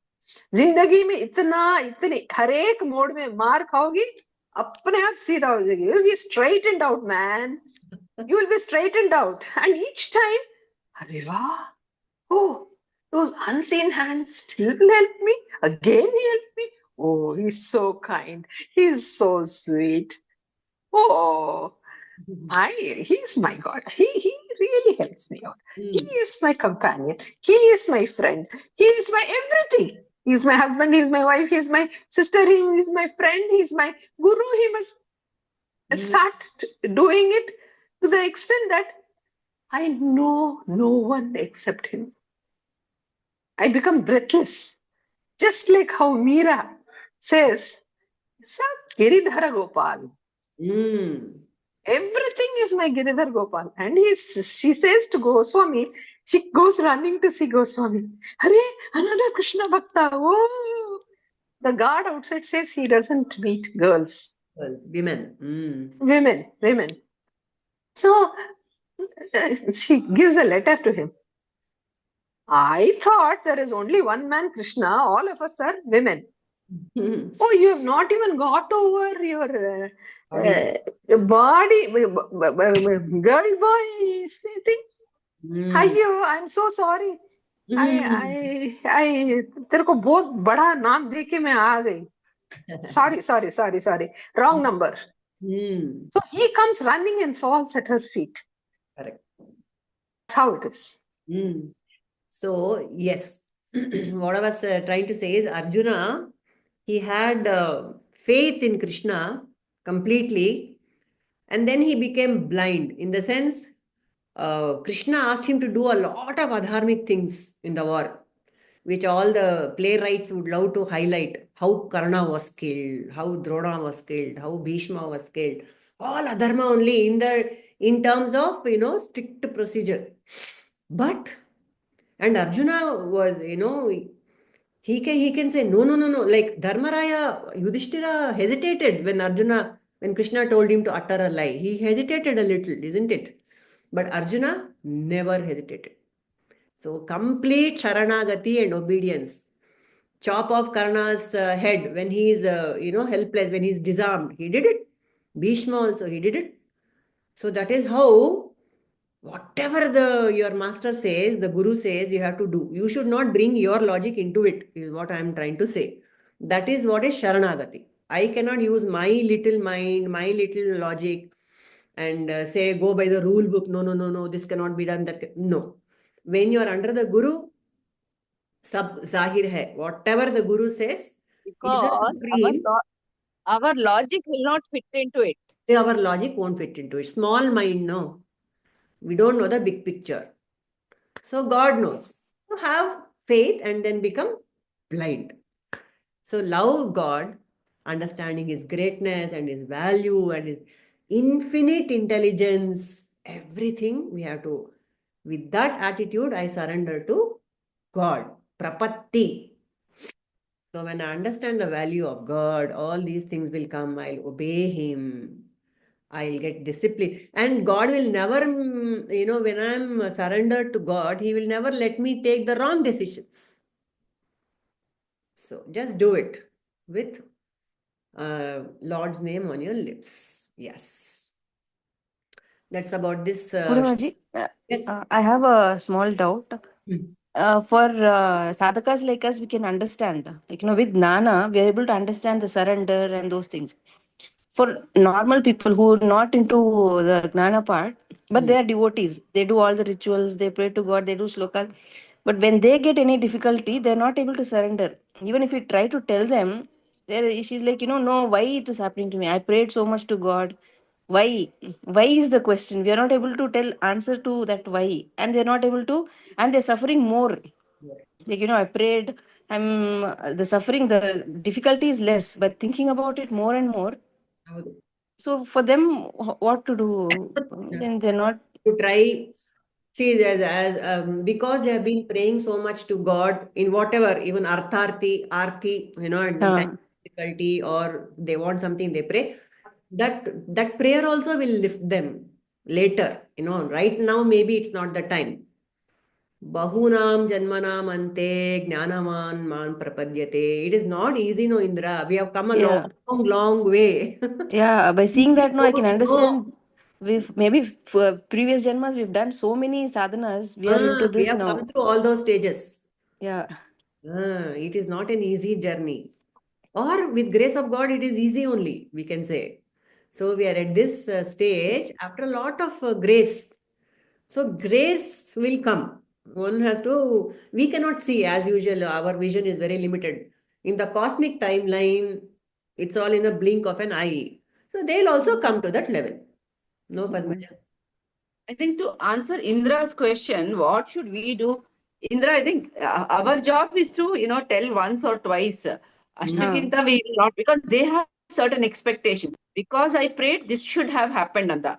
Speaker 8: जिंदगी में इतने हर एक मोड़ में मार खाओगी, अपने आप सीधा हो जाएगी. You will be straightened out, man. You will be straightened out. And each time, अरे वाह, oh, those unseen hands still will help me. Again he helped me. Oh, he's so kind. He's so sweet. Oh, he's my God. He really helps me out. He is my companion. He is my friend. He is my everything. He is my husband. He is my wife. He is my sister. He is my friend. He is my guru. He must start doing it to the extent that I know no one except him. I become breathless. Just like how Meera says, Giridhara Gopal. Everything is my Giridhar Gopal. And she says to Goswami, she goes running to see Goswami. Hare, another Krishna Bhakta. Oh! The guard outside says he doesn't meet girls.
Speaker 1: Women.
Speaker 8: Women. So she gives a letter to him. I thought there is only one man, Krishna. All of us are women. Oh, you have not even got over your body, girl, boy thing. Ayyo, I'm so sorry. I तेरे को बहुत बड़ा नाम दे के मैं आ गई. Sorry. Wrong number. So he comes running and falls at her feet.
Speaker 1: Correct.
Speaker 8: That's how it is.
Speaker 1: So, yes, what I was trying to say is Arjuna, he had faith in Krishna completely, and then he became blind in the sense Krishna asked him to do a lot of adharmic things in the war, which all the playwrights would love to highlight. How Karna was killed, how Drona was killed, how Bhishma was killed. All adharma only in terms of strict procedure. But and Arjuna was he can say no. Like Dharmaraya Yudhishthira hesitated when Krishna told him to utter a lie. He hesitated a little, isn't it? But Arjuna never hesitated. So complete Sharanagati and obedience. Chop off Karna's head when he is helpless, when he is disarmed. He did it. Bhishma also, he did it. So that is how whatever your master says, the guru says, you have to do. You should not bring your logic into it, is what I am trying to say. That is what is Sharanagati. I cannot use my little mind, my little logic and say, go by the rule book. No, this cannot be done. No. When you are under the guru, sab zahir hai. Whatever the guru says,
Speaker 4: Because our logic will not fit into it.
Speaker 1: Our logic won't fit into it. Small mind, no. We don't know the big picture. So God knows. So have faith and then become blind. So love God, understanding His greatness and His value and His infinite intelligence, everything we have to. With that attitude, I surrender to God. Prapatti. So when I understand the value of God, all these things will come. I'll obey Him. I'll get discipline. And God will never, when I'm surrendered to God, He will never let me take the wrong decisions. So just do it with Lord's name on your lips. Yes. That's about this.
Speaker 6: Guruji,
Speaker 1: Yes.
Speaker 6: I have a small doubt. For sadhakas like us, we can understand. With Gnana, we are able to understand the surrender and those things. For normal people who are not into the Gnana part, but they are devotees, they do all the rituals, they pray to God, they do slokas. But when they get any difficulty, they're not able to surrender. Even if we try to tell them, she's like, no, why it is happening to me? I prayed so much to God. Why is the question? We are not able to tell answer to that why, and they're not able to, and they're suffering more. Like I prayed, I'm the suffering, the difficulty is less, but thinking about it more and more. So for them, what to do? Then they're not
Speaker 1: to try. See, because they have been praying so much to God in whatever, even arthi, and time difficulty, or they want something, they pray. That prayer also will lift them later. Right now maybe it's not the time. Bahunam janmanam ante jnanavan man prapadyate. It is not easy, no, Indra. We have come a long way.
Speaker 6: Yeah, by seeing that, no, I can understand. Maybe for previous janmas we've done so many sadhanas. We are into this
Speaker 1: we have
Speaker 6: now.
Speaker 1: come through all those stages.
Speaker 6: Yeah.
Speaker 1: It is not an easy journey. Or with grace of God, it is easy only, we can say. So we are at this stage after a lot of grace. So grace will come. One has to, we cannot see as usual, our vision is very limited. In the cosmic timeline, it's all in a blink of an eye. So they'll also come to that level. No, Padmaja?
Speaker 4: I think to answer Indra's question, what should we do? Indra, I think our job is to, tell once or twice. Ashtakirta we will not, because they have certain expectations. Because I prayed, this should have happened, Nanda.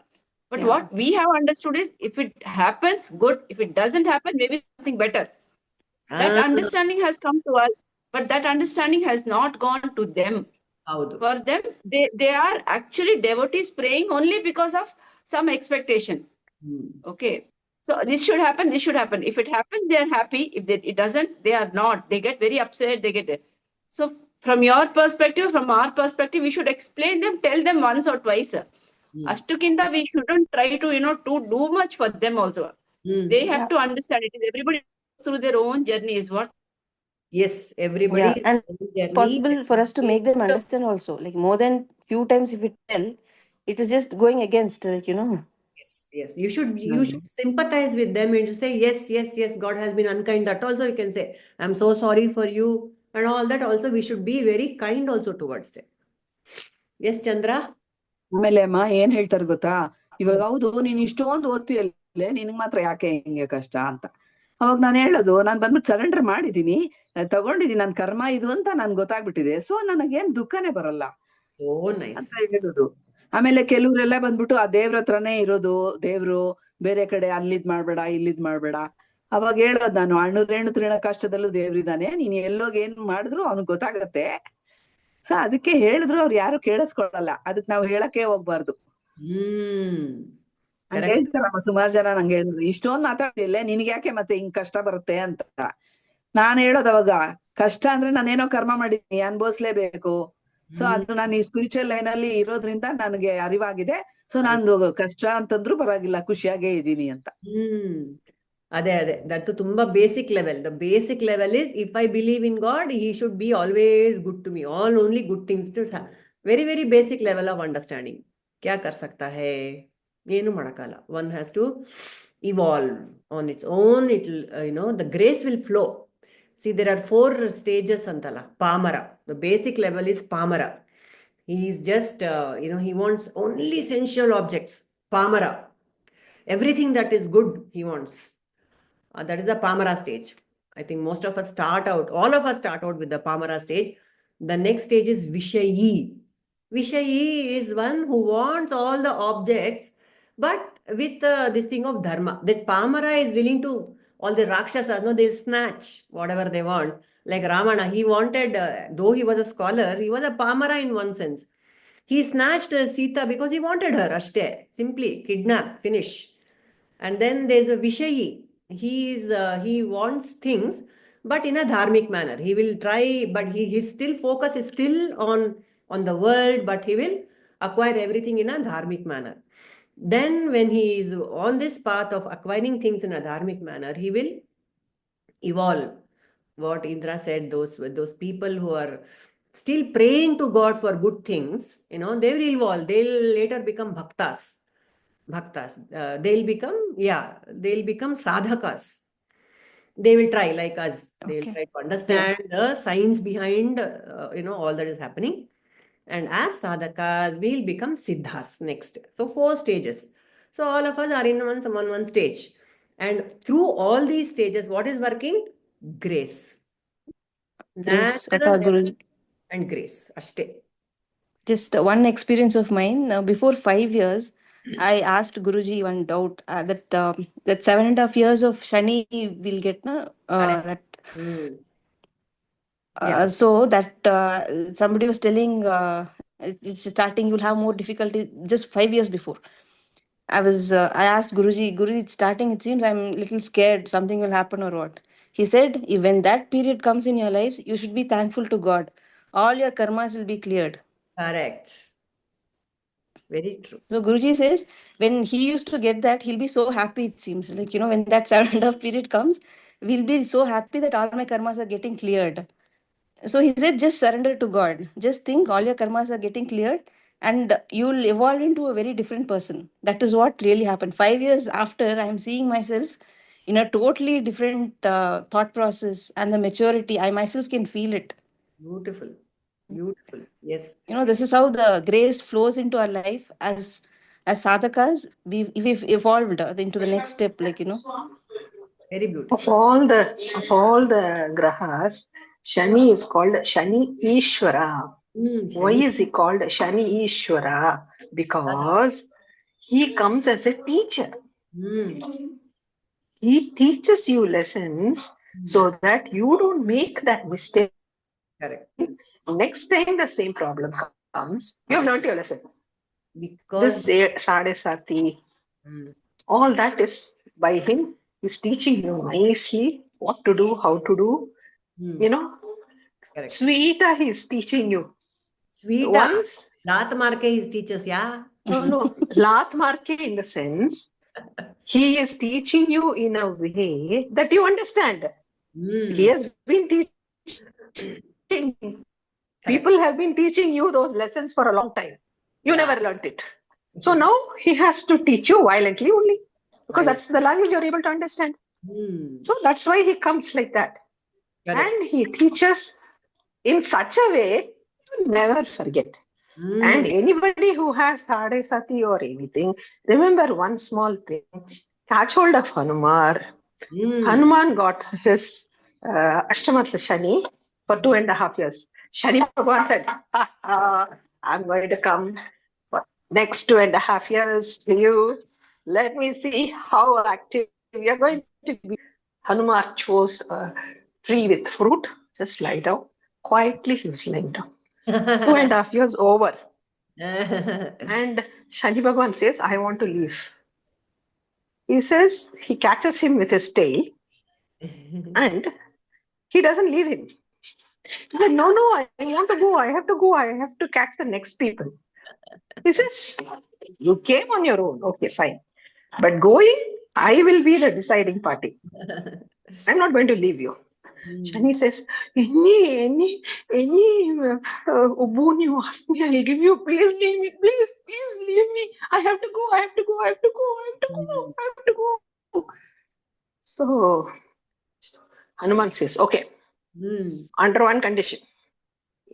Speaker 4: But what we have understood is, if it happens, good. If it doesn't happen, maybe something better. That understanding has come to us, but that understanding has not gone to them. For them, they are actually devotees praying only because of some expectation. Okay. So this should happen, this should happen. If it happens, they are happy. If it doesn't, they are not. They get very upset. They get. So from your perspective, from our perspective, we should explain them, tell them once or twice. Ashtukinda, we shouldn't try to, to do much for them also. They have to understand it. Everybody through their own journey is what.
Speaker 1: Yes, everybody.
Speaker 6: And possible for us to make them understand also. Like more than few times if we tell, it is just going against,
Speaker 1: Yes, yes. You should sympathize with them and just say, yes, God has been unkind. That also you can say, I'm so sorry for you. And all that also we should be very kind also towards them. Yes, Chandra?
Speaker 3: ಆಮೇಲೆ ಅಮ್ಮ ಏನ್ ಹೇಳ್ತಾರೆ ಗೊತ್ತಾ, ಇವಾಗ ಹೌದು ನೀನ್ ಇಷ್ಟೊಂದು ಓದ್ತೀಯಲ್ಲೇ, ನಿನಗ್ ಮಾತ್ರ ಯಾಕೆ ಹಿಂಗೆ ಕಷ್ಟ ಅಂತ. ಅವಾಗ ನಾನು ಹೇಳೋದು, ನಾನ್ ಬಂದ್ಬಿಟ್ಟು ಸರೆಂಡರ್ ಮಾಡಿದೀನಿ, ತಗೊಂಡಿದೀನಿ, ನನ್ ಕರ್ಮ ಇದು ಅಂತ ನನ್ ಗೊತ್ತಾಗ್ಬಿಟ್ಟಿದೆ, ಸೊ ನನಗೇನ್ ದುಃಖನೇ ಬರಲ್ಲ ಅಂತ ಹೇಳುದು. ಆಮೇಲೆ ಕೆಲವ್ರೆಲ್ಲ ಬಂದ್ಬಿಟ್ಟು ಆ ದೇವ್ರ ಹತ್ರನೇ ಇರೋದು, ದೇವ್ರು ಬೇರೆ ಕಡೆ ಅಲ್ಲಿದ್ ಮಾಡ್ಬೇಡ ಇಲ್ಲಿದ್ ಮಾಡ್ಬೇಡ. ಅವಾಗ ಹೇಳೋದ್ ನಾನು, ಅಣ್ಣು ರೇಣು ತೃಣ ಕಷ್ಟದಲ್ಲೂ ದೇವ್ರಿದಾನೆ, ನೀನ್ ಎಲ್ಲೋಗಿ ಏನ್ ಮಾಡಿದ್ರು ಅವ್ನಿಗೆ ಗೊತ್ತಾಗತ್ತೆ. ಸೊ ಅದಕ್ಕೆ ಹೇಳಿದ್ರು ಅವ್ರು ಯಾರು ಕೇಳಿಸ್ಕೊಳಲ್ಲ, ಅದಕ್ ನಾವ್ ಹೇಳಕ್ಕೆ ಹೋಗ್ಬಾರ್ದು. ಹೇಳ್ತಾರಮ್ಮ ಸುಮಾರು ಜನ ನಂಗೆ ಹೇಳಿದ್ರು, ಇಷ್ಟೊಂದ್ ಮಾತಾಡ್ತಿಲ್ಲ ನಿನ್ಗೆ ಯಾಕೆ ಮತ್ತೆ ಹಿಂಗ್ ಕಷ್ಟ ಬರುತ್ತೆ ಅಂತ. ನಾನ್ ಹೇಳೋದ್ ಅವಾಗ, ಕಷ್ಟ ಅಂದ್ರೆ ನಾನೇನೋ ಕರ್ಮ ಮಾಡಿದೀನಿ, ಅನ್ಭವಿಸ್ಲೇಬೇಕು. ಸೊ ಅದು ನಾನು ಈ ಸ್ಪಿರಿಚುವಲ್ ಲೈನ್ ಅಲ್ಲಿ ಇರೋದ್ರಿಂದ ನನಗೆ ಅರಿವಾಗಿದೆ. ಸೊ ನಂದು ಕಷ್ಟ ಅಂತಂದ್ರು ಪರವಾಗಿಲ್ಲ, ಖುಷಿಯಾಗೇ ಇದ್ದೀನಿ ಅಂತ.
Speaker 1: ಅದೇ ದಟ್ ತುಂಬಾ basic level. The basic level is, if I believe in God, he should be always good to me, all only good things to very very basic level of understanding. ಕ್ಯಾ ಕರ್ ಸಕ್ತಾ ಹೈ, ಏನು ಮಾಡಕ್ಕಾಗಲ್ಲ. One has to evolve on its own. It will, the grace will flow. See, there are 4 stages antala. Pamara, the basic level is Pamara. He is just, he wants only sensual objects. Pamara. Everything that is good, he wants. That is the Pamara stage. I think most of us all of us start out with the Pamara stage. The next stage is Vishayi. Vishayi is one who wants all the objects, but with this thing of Dharma. That Pamara is willing to, all the Rakshasas, they snatch whatever they want. Like Ravana, he wanted, though he was a scholar, he was a Pamara in one sense. He snatched Sita because he wanted her, ashte, simply kidnap, finish. And then there's a Vishayi. He wants things, but in a dharmic manner. He will try, but his still focus is still on the world, but he will acquire everything in a dharmic manner. Then when he is on this path of acquiring things in a dharmic manner, he will evolve. What Indra said, those people who are still praying to God for good things, they will evolve. They'll later become bhaktas. They'll become sadhakas. They will try like us. They will try to understand the science behind, all that is happening. And as sadhakas, we'll become siddhas next. So 4 stages. So all of us are in one stage. And through all these stages, what is working? Grace. Natural and grace. Ashte.
Speaker 6: Just one experience of mine. Before 5 years, I asked Guruji one doubt, that 7.5 years of Shani will get so that somebody was telling, it's starting, you'll have more difficulty. Just 5 years before, I asked Guruji, it's starting, it seems I'm a little scared, something will happen or what. He said, when that period comes in your life, you should be thankful to God. All your karmas will be cleared.
Speaker 1: Correct. Very true.
Speaker 6: So Guruji says, when he used to get that, he'll be so happy, it seems. Like, when that 7.5 period comes, we'll be so happy that all my karmas are getting cleared. So he said, just surrender to God. Just think all your karmas are getting cleared and you'll evolve into a very different person. That is what really happened. 5 years after, I'm seeing myself in a totally different thought process, and the maturity, I myself can feel it.
Speaker 1: Beautiful. Yes.
Speaker 6: This is how the grace flows into our life. As sadhakas, we've evolved into the next step,
Speaker 1: Very beautiful.
Speaker 8: Of all the grahas, Shani is called Shani īśhvaraḥ. Why is he called Shani īśhvaraḥ? Because he comes as a teacher. He teaches you lessons so that you don't make that mistake.
Speaker 1: Correct.
Speaker 8: Next time the same problem comes, you have learned your lesson.
Speaker 1: Because
Speaker 8: this sarva-sati, all that is by him. He's teaching you nicely what to do, how to do. You know,
Speaker 1: correct.
Speaker 8: Sweeta, he's teaching you.
Speaker 1: Sweeta.
Speaker 8: Once,
Speaker 1: Lat marke his teachers, yeah.
Speaker 8: no, Lat marke in the sense, he is teaching you in a way that you understand. He has been teaching. People have been teaching you those lessons for a long time. You never learnt it. So now he has to teach you violently only, because that's the language you're able to understand. So that's why he comes like that.
Speaker 1: Correct.
Speaker 8: And he teaches in such a way you never forget. And anybody who has sarva-sati or anything, remember one small thing. Catch hold of Hanuman. Hanuman got his Ashtamatla Shani for 2.5 years. Shani Bhagwan said, I'm going to come for next 2.5 years to you. Let me see how active we are going to be. Hanuman chose a tree with fruit. Just lie down. Quietly he was lying down. 2.5 years over. And Shani Bhagwan says, I want to leave. He says, he catches him with his tail and he doesn't leave him. He said, no, I want to go. I have to go. I have to catch the next people. He says, you came on your own. Okay, fine. But going, I will be the deciding party. I'm not going to leave you. Shani says, any boon you ask me, I'll give you. Please leave me. Please leave me. I have to go. So Hanuman says, okay, under one condition.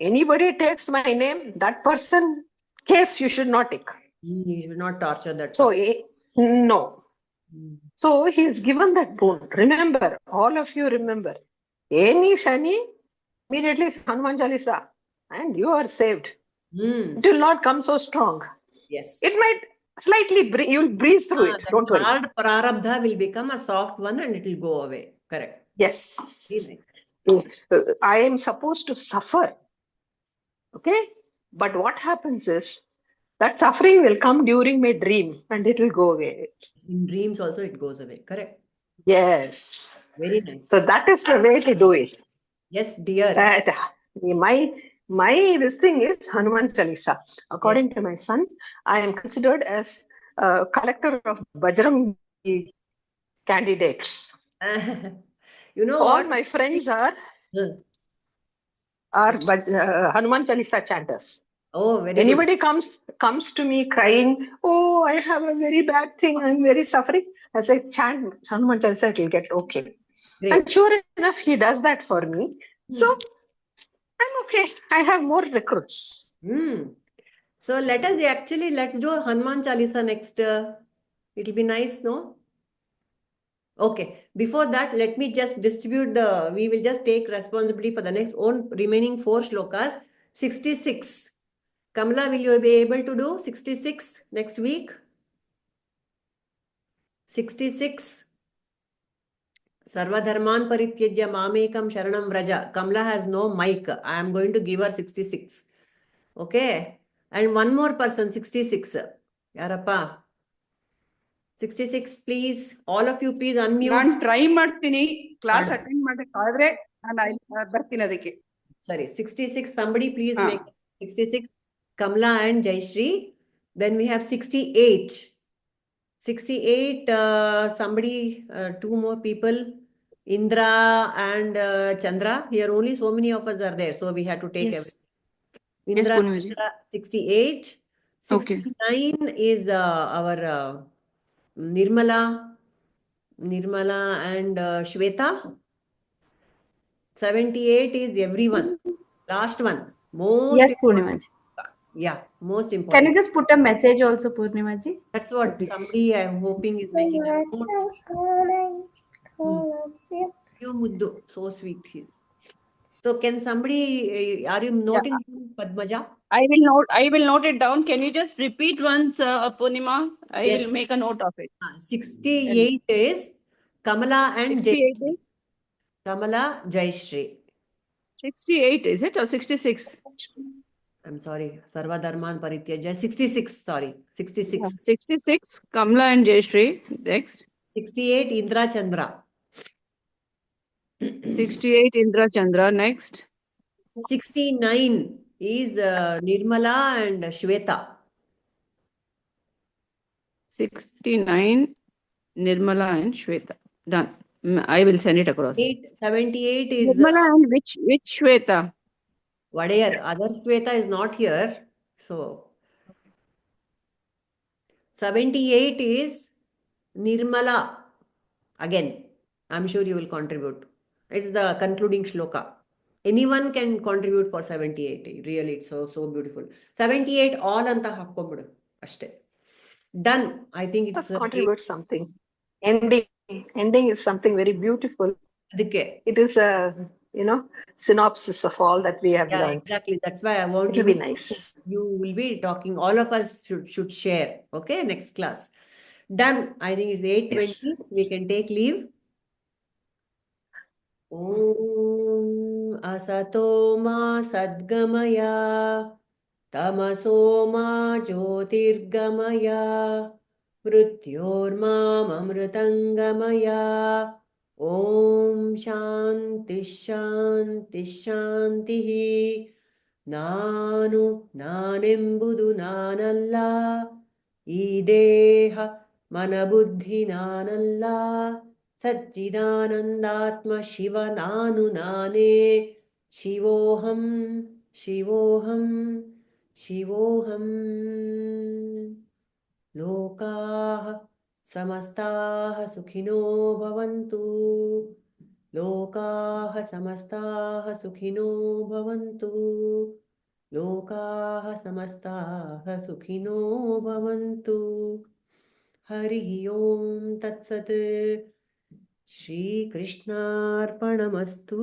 Speaker 8: Anybody takes my name, that person case you should not take.
Speaker 1: You should not torture that
Speaker 8: So,
Speaker 1: person.
Speaker 8: no. So he is given that boon. Remember, all of you remember. Any Shani, immediately Hanuman Chalisa, and you are saved. It will not come so strong.
Speaker 1: Yes.
Speaker 8: It might slightly, you'll breeze through it. Don't worry.
Speaker 1: Hard prarabdha will become a soft one and it will go away. Correct.
Speaker 8: Yes. I am supposed to suffer. Okay? But what happens is, that suffering will come during my dream and it will go away.
Speaker 1: In dreams also it goes away. Correct.
Speaker 8: Yes.
Speaker 1: Very nice.
Speaker 8: So that is the way to do it.
Speaker 1: Yes, dear.
Speaker 8: My this thing is Hanuman Chalisa. According to my son, I am considered as a collector of Bajrang candidates.
Speaker 1: You know
Speaker 8: all
Speaker 1: what?
Speaker 8: My friends are Hanuman Chalisa chanters.
Speaker 1: Oh, very
Speaker 8: Anybody
Speaker 1: good.
Speaker 8: comes to me crying, oh, I have a very bad thing, I'm very suffering. I say, chant Hanuman Chalisa, it will get okay.
Speaker 1: Great.
Speaker 8: And sure enough, he does that for me. So I'm okay. I have more recruits.
Speaker 1: So let's do Hanuman Chalisa next. It'll be nice, no? Okay. Before that, let me just distribute we will just take responsibility for the next remaining 4 shlokas. 66. Kamala, will you be able to do 66 next week? 66. Sarva-dharman parityajya mamekam sharanam vraja. Kamala has no mic. I am going to give her 66. Okay. And one more person, 66. Yarappa. 66, please. All of you, please unmute.
Speaker 10: ನಾನು try ಮಾಡ್ತೀನಿ class attend ಮಾಡಕ್ಕೆ ಆದ್ರೆ ನಾನು ಬರ್ತೀನಿ ಅದಕ್ಕೆ.
Speaker 1: Sorry, 66. Somebody please make 66. Kamala and Jayashree. Then we have 68. 68, somebody, 2 more people. Indra and Chandra. Here only so many of us are there. So we have to take everything. Indra, 68. 69 is our Nirmala and Shweta. 78 is everyone. Last one.
Speaker 7: Yes, Purnimaji.
Speaker 1: Yeah, most important.
Speaker 7: Can you just put a message also, Purnimaji?
Speaker 1: That's what somebody I'm hoping is making a note. So sweet he is. So can somebody, are you noting Padmaja?
Speaker 4: I will note it down. Can you just repeat once, Purnima? I will make a note of it.
Speaker 1: 68 is Kamala and
Speaker 4: 68 is
Speaker 1: Kamala Jayashree.
Speaker 4: 68 is it or 66?
Speaker 1: I'm sorry. Sarva dharman parityajya. 66, sorry. 66.
Speaker 4: 66, Kamla and Jayashree. Next.
Speaker 1: 68, Indra Chandra.
Speaker 4: 68, Indra Chandra. Next.
Speaker 1: 69 is Nirmala and Shweta.
Speaker 4: 69, Nirmala and Shweta. Done. I will send it across.
Speaker 1: 78 is
Speaker 4: Nirmala and which Shweta?
Speaker 1: Vadayar. Other Shweta is not here. So 78 is Nirmala. Again, I'm sure you will contribute. It's the concluding shloka. Anyone can contribute for 78. Really, it's so beautiful. 78 all anta hakkobidu. Ashte. Done. I think it's
Speaker 8: Let's contribute something. Ending is something very beautiful. It is a synopsis of all that we have learned.
Speaker 1: Exactly. That's why I want
Speaker 8: It will be nice.
Speaker 1: You will be talking. All of us should share. Okay, next class. Done. I think it's 8:20.
Speaker 8: Yes.
Speaker 1: We can take leave. Om asato ma sadgamaya tamaso ma jyotirgamaya mrityorma amritangamaya. Om shanti shanti shanti. Nanu nanembudu nanalla. Ideha manabuddhi nanalla. Satchidanandatma Shiva Nanu Nane. Shivoham, Shivoham, Shivoham. Lokaha samastaha sukhino bhavantu. Lokaha samastaha sukhino bhavantu. Lokaha samastaha sukhino bhavantu. Harihi Om Tat Sat. Shri Krishnarpanamastu.